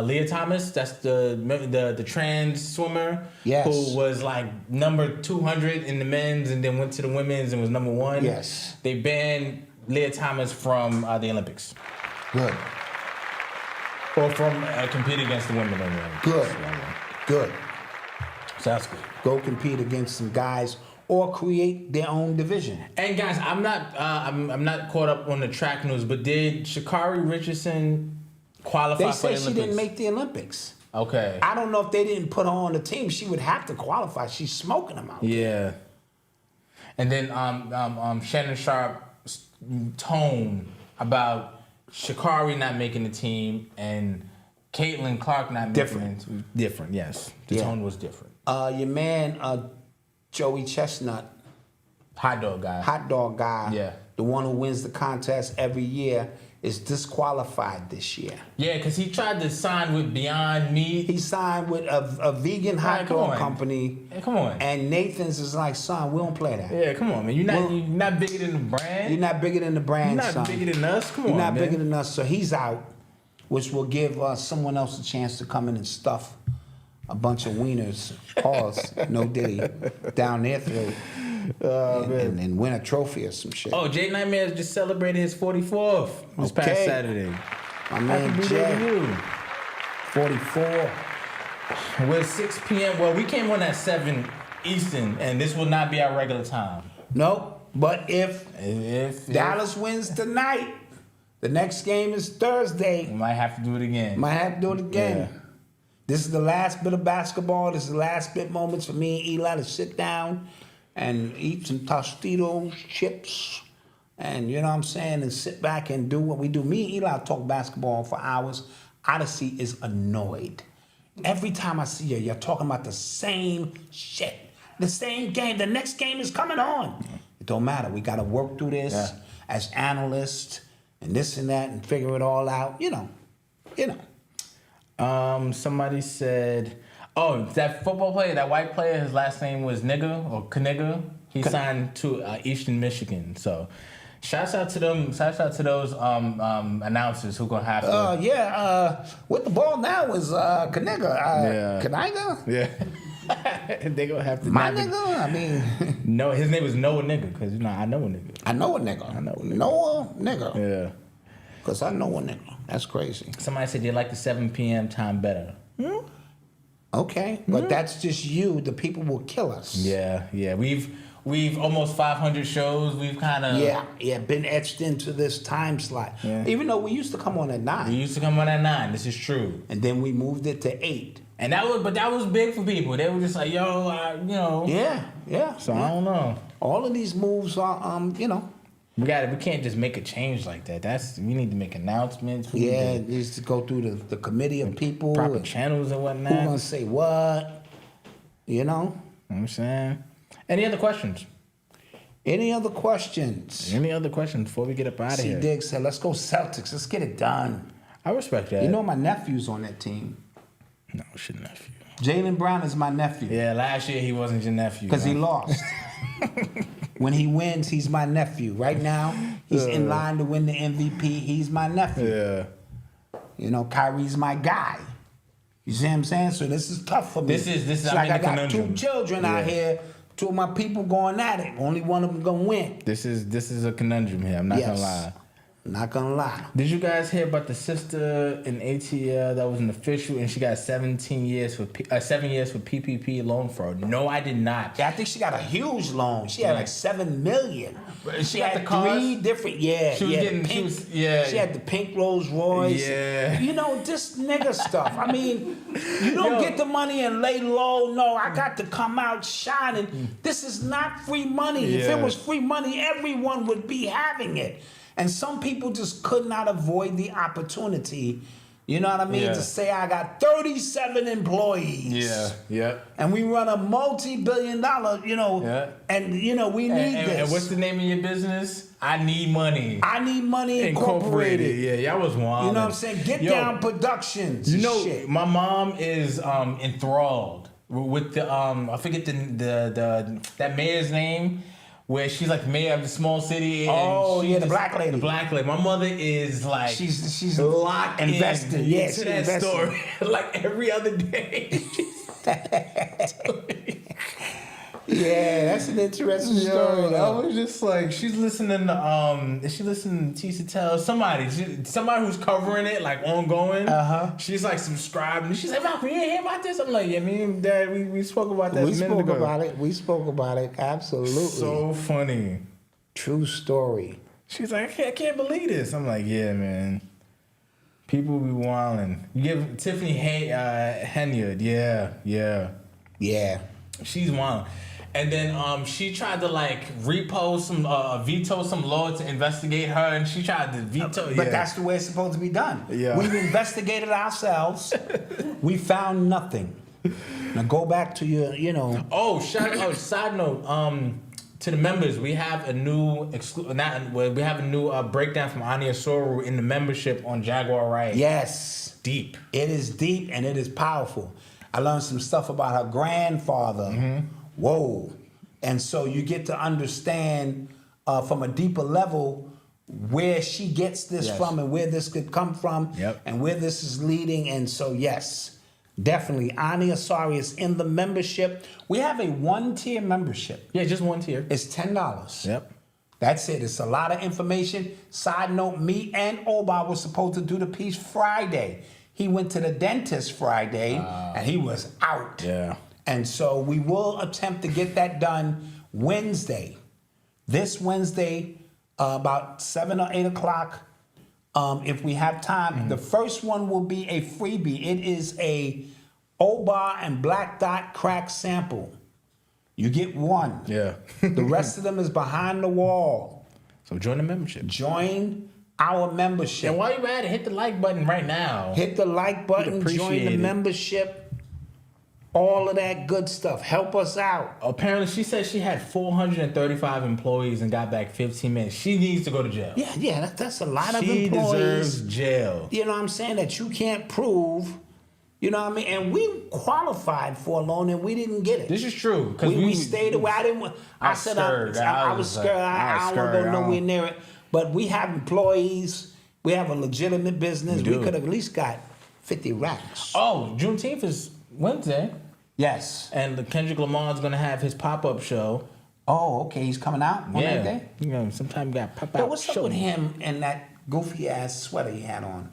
[SPEAKER 3] Leah Thomas. That's the trans swimmer.
[SPEAKER 4] Yes.
[SPEAKER 3] Who was like number 200 in the men's and then went to the women's and was number 1.
[SPEAKER 4] Yes.
[SPEAKER 3] They banned Leah Thomas from the Olympics.
[SPEAKER 4] Good.
[SPEAKER 3] Or from competing against the women in the Olympics.
[SPEAKER 4] Good.
[SPEAKER 3] So that's good.
[SPEAKER 4] Go compete against some guys or create their own division.
[SPEAKER 3] And guys, I'm not caught up on the track news, but did Sha'Carri Richardson qualify for the Olympics?
[SPEAKER 4] They said she didn't make the Olympics.
[SPEAKER 3] Okay.
[SPEAKER 4] I don't know if they didn't put her on the team. She would have to qualify. She's smoking them out.
[SPEAKER 3] Yeah. And then Shannon Sharp's tone about Sha'Carri not making the team and Caitlin Clark not making it. Different, yes. The tone was different.
[SPEAKER 4] Your man, Joey Chestnut.
[SPEAKER 3] Hot dog guy.
[SPEAKER 4] Yeah. The one who wins the contest every year is disqualified this year.
[SPEAKER 3] Yeah, because he tried to sign with Beyond Meat.
[SPEAKER 4] He signed with a vegan hot dog company.
[SPEAKER 3] Hey, come on.
[SPEAKER 4] And Nathan's is like, son, we don't play that.
[SPEAKER 3] Yeah, come on, man. You're not bigger than the brand.
[SPEAKER 4] You're not bigger than the brand,
[SPEAKER 3] You're not
[SPEAKER 4] son.
[SPEAKER 3] bigger than us. Come
[SPEAKER 4] You're
[SPEAKER 3] on,
[SPEAKER 4] not
[SPEAKER 3] man.
[SPEAKER 4] bigger than us. So he's out, which will give someone else a chance to come in and stuff a bunch of wieners, pause, no diddy, down their throat. And win a trophy or some shit.
[SPEAKER 3] Oh, Jay Nightmare just celebrated his 44th this past Saturday.
[SPEAKER 4] My man
[SPEAKER 3] Happy
[SPEAKER 4] Jay,
[SPEAKER 3] birthday to you.
[SPEAKER 4] 44.
[SPEAKER 3] We're 6 p.m. Well, we came on at 7 Eastern, and this will not be our regular time.
[SPEAKER 4] Nope. But if Dallas wins tonight, the next game is Thursday.
[SPEAKER 3] We might have to do it again.
[SPEAKER 4] Yeah. This is the last bit of basketball. This is the last bit moments for me and Eli to sit down and eat some Tostitos, chips, and you know what I'm saying, and sit back and do what we do. Me and Eli talk basketball for hours. Odyssey is annoyed. Every time I see you, you're talking about the same shit. The same game. The next game is coming on. It don't matter. We got to work through this as analysts and this and that and figure it all out. You know.
[SPEAKER 3] Somebody said, oh, that football player, that white player, his last name was Nigga or Kaniga. He signed to Eastern Michigan. So, shouts out to them. Shouts out to those announcers who gonna have to.
[SPEAKER 4] With the ball now is Kaniga. Kaniga?
[SPEAKER 3] Yeah. They gonna have to.
[SPEAKER 4] My nigga? I mean.
[SPEAKER 3] No, his name is Noah Nigga, because I know a nigga.
[SPEAKER 4] I know a nigga. Noah nigga.
[SPEAKER 3] Yeah.
[SPEAKER 4] Because I know a nigga. That's crazy.
[SPEAKER 3] Somebody said they like the 7 p.m. time better.
[SPEAKER 4] Okay, but that's just you. The people will kill us.
[SPEAKER 3] Yeah. We've almost 500 shows. We've kind of
[SPEAKER 4] been etched into this time slot. Yeah. Even though we used to come on at 9.
[SPEAKER 3] We used to come on at 9. This is true.
[SPEAKER 4] And then we moved it to 8.
[SPEAKER 3] And that was big for people. They were just like, yo, you know.
[SPEAKER 4] Yeah.
[SPEAKER 3] So I don't know.
[SPEAKER 4] All of these moves are, you know.
[SPEAKER 3] We can't just make a change like that. We need to make announcements.
[SPEAKER 4] It needs to go through the committee of people.
[SPEAKER 3] Proper channels and whatnot.
[SPEAKER 4] Who's gonna say what? You know?
[SPEAKER 3] You know what I'm saying? Any other questions?
[SPEAKER 4] Any other questions
[SPEAKER 3] before we get up out of here?
[SPEAKER 4] Diggs said, let's go Celtics. Let's get it done.
[SPEAKER 3] I respect that.
[SPEAKER 4] You know my nephew's on that team.
[SPEAKER 3] No, it's your nephew.
[SPEAKER 4] Jaylen Brown is my nephew.
[SPEAKER 3] Yeah, last year he wasn't your nephew.
[SPEAKER 4] Because he lost. When he wins, he's my nephew. Right now, he's in line to win the MVP. He's my nephew.
[SPEAKER 3] Yeah.
[SPEAKER 4] You know, Kyrie's my guy. You see what I'm saying? So this is tough for me.
[SPEAKER 3] This is
[SPEAKER 4] it's like I got
[SPEAKER 3] conundrum.
[SPEAKER 4] 2 children out here, 2 of my people going at it. Only one of them gonna win.
[SPEAKER 3] This is a conundrum here. I'm not gonna lie.
[SPEAKER 4] Not gonna lie.
[SPEAKER 3] Did you guys hear about the sister in ATL that was an official and she got 7 years for PPP loan fraud? No, I did not.
[SPEAKER 4] Yeah, I think she got a huge loan. She had like $7 million.
[SPEAKER 3] She
[SPEAKER 4] had
[SPEAKER 3] got the cars?
[SPEAKER 4] 3 different. She had the pink Rolls Royce.
[SPEAKER 3] Yeah.
[SPEAKER 4] You know, this nigga stuff. I mean, you don't get the money and lay low. No, I got to come out shining. This is not free money. If it was free money, everyone would be having it. And some people just could not avoid the opportunity, you know what I mean, to say I got 37 employees.
[SPEAKER 3] Yeah.
[SPEAKER 4] And we run a multi-billion-dollar, you know, and, you know, we need this.
[SPEAKER 3] And what's the name of your business? I Need Money.
[SPEAKER 4] I Need Money Incorporated.
[SPEAKER 3] Yeah, y'all was wild.
[SPEAKER 4] You know what I'm saying? Get Down Productions.
[SPEAKER 3] You know,
[SPEAKER 4] shit.
[SPEAKER 3] My mom is enthralled with the, I forget that mayor's name. Where she's like mayor of the small city. And
[SPEAKER 4] the black lady.
[SPEAKER 3] The black lady. My mother is like
[SPEAKER 4] she's
[SPEAKER 3] locked
[SPEAKER 4] invested.
[SPEAKER 3] into that story. Like every other day.
[SPEAKER 4] Yeah, that's an interesting story.
[SPEAKER 3] I was just like, she's listening to is she listening to Tisa Tell? Somebody who's covering it like ongoing. She's like subscribed and she's like, Malcom, you ain't hear about this? I'm like, yeah, me and Dad, we spoke about that.
[SPEAKER 4] We spoke about it. Absolutely.
[SPEAKER 3] So funny.
[SPEAKER 4] True story.
[SPEAKER 3] She's like, I can't believe this. I'm like, yeah, man. People be wildin'. You give Tiffany Henyard, yeah. She's wildin'. And then she tried to like veto some law to investigate her, and she tried to veto.
[SPEAKER 4] But that's the way it's supposed to be done.
[SPEAKER 3] Yeah.
[SPEAKER 4] We've investigated ourselves. We found nothing. Now go back to your, you know.
[SPEAKER 3] Side note. to the members, we have a new we have a new breakdown from Anya Soru in the membership on Jaguar Riot.
[SPEAKER 4] Yes.
[SPEAKER 3] Deep.
[SPEAKER 4] It is deep and it is powerful. I learned some stuff about her grandfather.
[SPEAKER 3] Mm-hmm.
[SPEAKER 4] Whoa. And so you get to understand from a deeper level where she gets this from and where this could come from and where this is leading. And so, yes, definitely. Ani Asari is in the membership. We have a 1-tier membership.
[SPEAKER 3] Yeah, just 1 tier.
[SPEAKER 4] It's $10.
[SPEAKER 3] Yep.
[SPEAKER 4] That's it. It's a lot of information. Side note, me and Oba were supposed to do the piece Friday. He went to the dentist Friday and he was out.
[SPEAKER 3] Yeah.
[SPEAKER 4] And so we will attempt to get that done Wednesday. This Wednesday, about 7 or 8 o'clock, if we have time. The first one will be a freebie. It is a Oba and Black Dot crack sample. You get one.
[SPEAKER 3] Yeah.
[SPEAKER 4] The rest of them is behind the wall.
[SPEAKER 3] So join the membership.
[SPEAKER 4] Join our membership.
[SPEAKER 3] And while you're at it, hit the like button right now.
[SPEAKER 4] Hit the like button, join the membership, all of that good stuff. Help us out.
[SPEAKER 3] Apparently, she said she had 435 employees and got back 15 minutes. She needs to go to jail.
[SPEAKER 4] Yeah, that's a lot of
[SPEAKER 3] She
[SPEAKER 4] employees.
[SPEAKER 3] deserves jail.
[SPEAKER 4] You know what I'm saying? That you can't prove. You know what I mean? And we qualified for a loan and we didn't get it.
[SPEAKER 3] This is true.
[SPEAKER 4] We stayed away. I was scared. I don't want to go nowhere near it. But we have employees. We have a legitimate business. We could have at least got 50 racks.
[SPEAKER 3] Oh, Juneteenth is Wednesday.
[SPEAKER 4] Yes.
[SPEAKER 3] And Kendrick Lamar's going to have his pop-up show.
[SPEAKER 4] Oh, okay. He's coming out on that day?
[SPEAKER 3] You know, sometime got pop-out
[SPEAKER 4] Yo, what's up
[SPEAKER 3] show.
[SPEAKER 4] with him and that goofy-ass sweater he had on?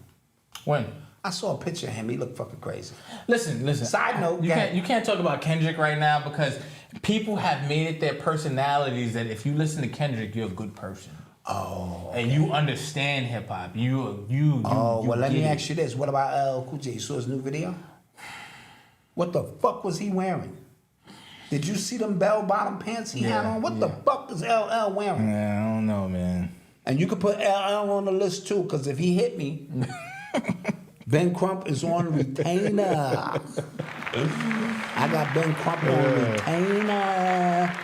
[SPEAKER 3] When?
[SPEAKER 4] I saw a picture of him. He looked fucking crazy.
[SPEAKER 3] Listen.
[SPEAKER 4] Side note.
[SPEAKER 3] You can't talk about Kendrick right now because people have made it their personalities that if you listen to Kendrick, you're a good person.
[SPEAKER 4] Oh. Okay.
[SPEAKER 3] And you understand hip-hop. You
[SPEAKER 4] let me
[SPEAKER 3] get
[SPEAKER 4] ask you this. What about LL Cool J? You saw his new video? What the fuck was he wearing? Did you see them bell-bottom pants he had on? What the fuck is LL wearing?
[SPEAKER 3] Yeah, I don't know, man.
[SPEAKER 4] And you could put LL on the list too, because if he hit me, Ben Crump is on retainer. I got Ben Crump on retainer.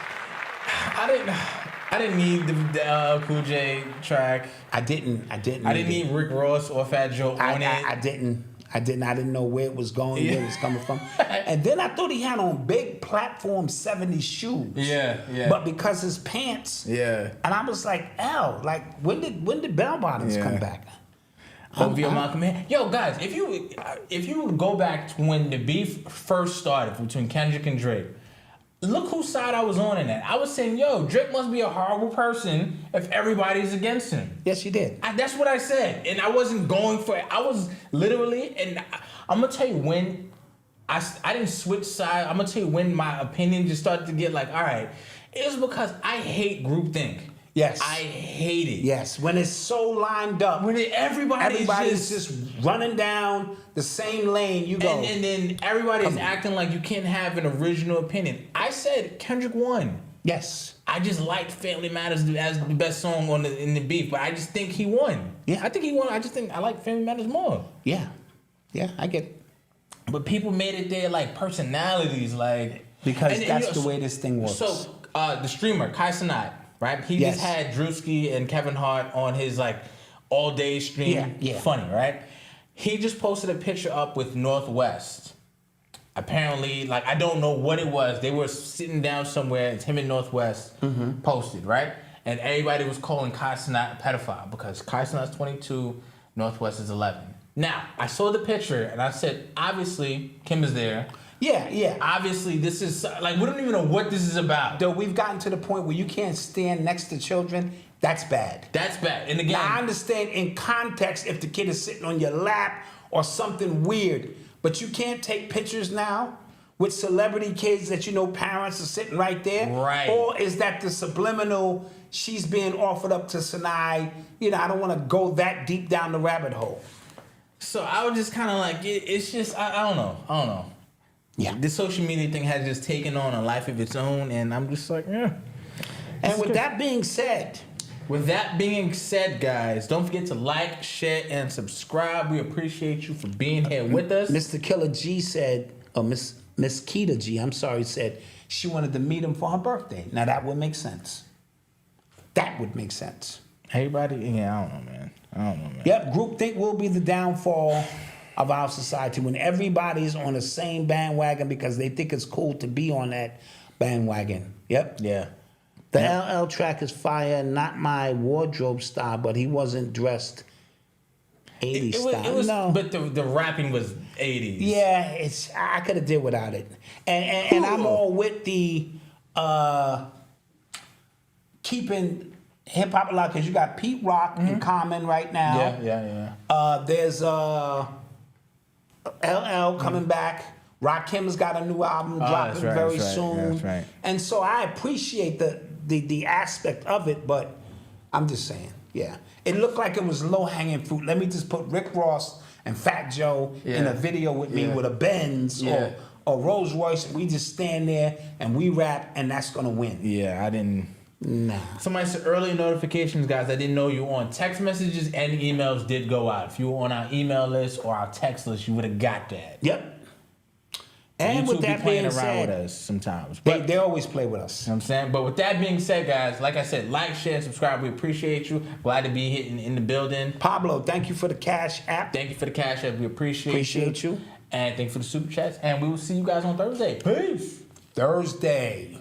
[SPEAKER 3] I didn't need the Cool J track.
[SPEAKER 4] I didn't
[SPEAKER 3] need Rick Ross or Fat Joe on it.
[SPEAKER 4] I didn't know where it was going, where it was coming from. And then I thought he had on big platform 70s shoes.
[SPEAKER 3] Yeah.
[SPEAKER 4] But because his pants.
[SPEAKER 3] Yeah.
[SPEAKER 4] And I was like, when did bell bottoms come back?
[SPEAKER 3] Malcom. Yo, guys, if you go back to when the beef first started between Kendrick and Drake, look whose side I was on in that. I was saying, yo, Drake must be a horrible person if everybody's against him.
[SPEAKER 4] Yes, you did.
[SPEAKER 3] That's what I said. And I wasn't going for it. I was literally, and I'm going to tell you when I didn't switch sides. I'm going to tell you when my opinion just started to get like, all right, it was because I hate groupthink.
[SPEAKER 4] Yes.
[SPEAKER 3] I hate it.
[SPEAKER 4] Yes, when it's so lined up.
[SPEAKER 3] When everybody's
[SPEAKER 4] just running down the same lane, you go.
[SPEAKER 3] And then everybody's acting like you can't have an original opinion. I said Kendrick won.
[SPEAKER 4] Yes.
[SPEAKER 3] I just liked Family Matters as the best song in the beef, but I just think he won.
[SPEAKER 4] Yeah.
[SPEAKER 3] I think he won. I just think I like Family Matters more.
[SPEAKER 4] Yeah. Yeah, I get it.
[SPEAKER 3] But people made it their like personalities, like
[SPEAKER 4] because that's the way this thing works.
[SPEAKER 3] So the streamer, Kai Cenat, right? He just had Drewski and Kevin Hart on his like all day stream.
[SPEAKER 4] Yeah.
[SPEAKER 3] Funny, right? He just posted a picture up with Northwest. Apparently, like I don't know what it was. They were sitting down somewhere. It's him and Northwest posted, right? And everybody was calling Kai Cenat a pedophile because Kai Cenat's 22, Northwest is 11. Now, I saw the picture and I said, obviously, Kim is there.
[SPEAKER 4] Yeah.
[SPEAKER 3] Obviously, this is like we don't even know what this is about.
[SPEAKER 4] Though we've gotten to the point where you can't stand next to children. That's bad.
[SPEAKER 3] That's bad. And again,
[SPEAKER 4] now, I understand in context if the kid is sitting on your lap or something weird, but you can't take pictures now with celebrity kids that you know parents are sitting right there.
[SPEAKER 3] Right.
[SPEAKER 4] Or is that the subliminal? She's being offered up to Sinai. You know, I don't want to go that deep down the rabbit hole.
[SPEAKER 3] So I was just kind of like, it's just I don't know.
[SPEAKER 4] Yeah.
[SPEAKER 3] This social media thing has just taken on a life of its own, and I'm just like, yeah.
[SPEAKER 4] And with that being said,
[SPEAKER 3] guys, don't forget to like, share, and subscribe. We appreciate you for being here with us.
[SPEAKER 4] Mr. Killer G said, or Miss Keita G, I'm sorry, said, she wanted to meet him for her birthday. Now that would make sense. That would make sense.
[SPEAKER 3] Everybody, yeah, I don't know, man.
[SPEAKER 4] Yep, groupthink will be the downfall of our society when everybody's on the same bandwagon because they think it's cool to be on that bandwagon. Yep.
[SPEAKER 3] Yeah.
[SPEAKER 4] The LL track is fire, not my wardrobe style, but he wasn't dressed 80s style.
[SPEAKER 3] It was,
[SPEAKER 4] no.
[SPEAKER 3] But the rapping was 80s.
[SPEAKER 4] Yeah, I could have did without it. And I'm all with the keeping hip hop alive because you got Pete Rock and Common right now.
[SPEAKER 3] Yeah.
[SPEAKER 4] There's LL coming back. Rakim's got a new album dropping very soon.
[SPEAKER 3] That's right.
[SPEAKER 4] And so I appreciate the aspect of it, but I'm just saying, yeah. It looked like it was low-hanging fruit. Let me just put Rick Ross and Fat Joe in a video with me with a Benz or Rolls Royce. We just stand there and we rap, and that's gonna win.
[SPEAKER 3] Yeah, I didn't.
[SPEAKER 4] Nah.
[SPEAKER 3] Somebody said early notifications, guys. I didn't know you were on. Text messages and emails did go out. If you were on our email list or our text list, you would have got that.
[SPEAKER 4] Yep. And
[SPEAKER 3] YouTube
[SPEAKER 4] with that
[SPEAKER 3] be playing
[SPEAKER 4] being
[SPEAKER 3] around
[SPEAKER 4] said,
[SPEAKER 3] with us sometimes.
[SPEAKER 4] They always play with us.
[SPEAKER 3] You know what I'm saying? But with that being said, guys, like I said, like, share, subscribe. We appreciate you. Glad to be hitting in the building.
[SPEAKER 4] Pablo, thank you for the Cash App.
[SPEAKER 3] Thank you for the Cash App. We appreciate
[SPEAKER 4] you.
[SPEAKER 3] And thank you for the Super Chats. And we will see you guys on Thursday. Peace.
[SPEAKER 4] Thursday.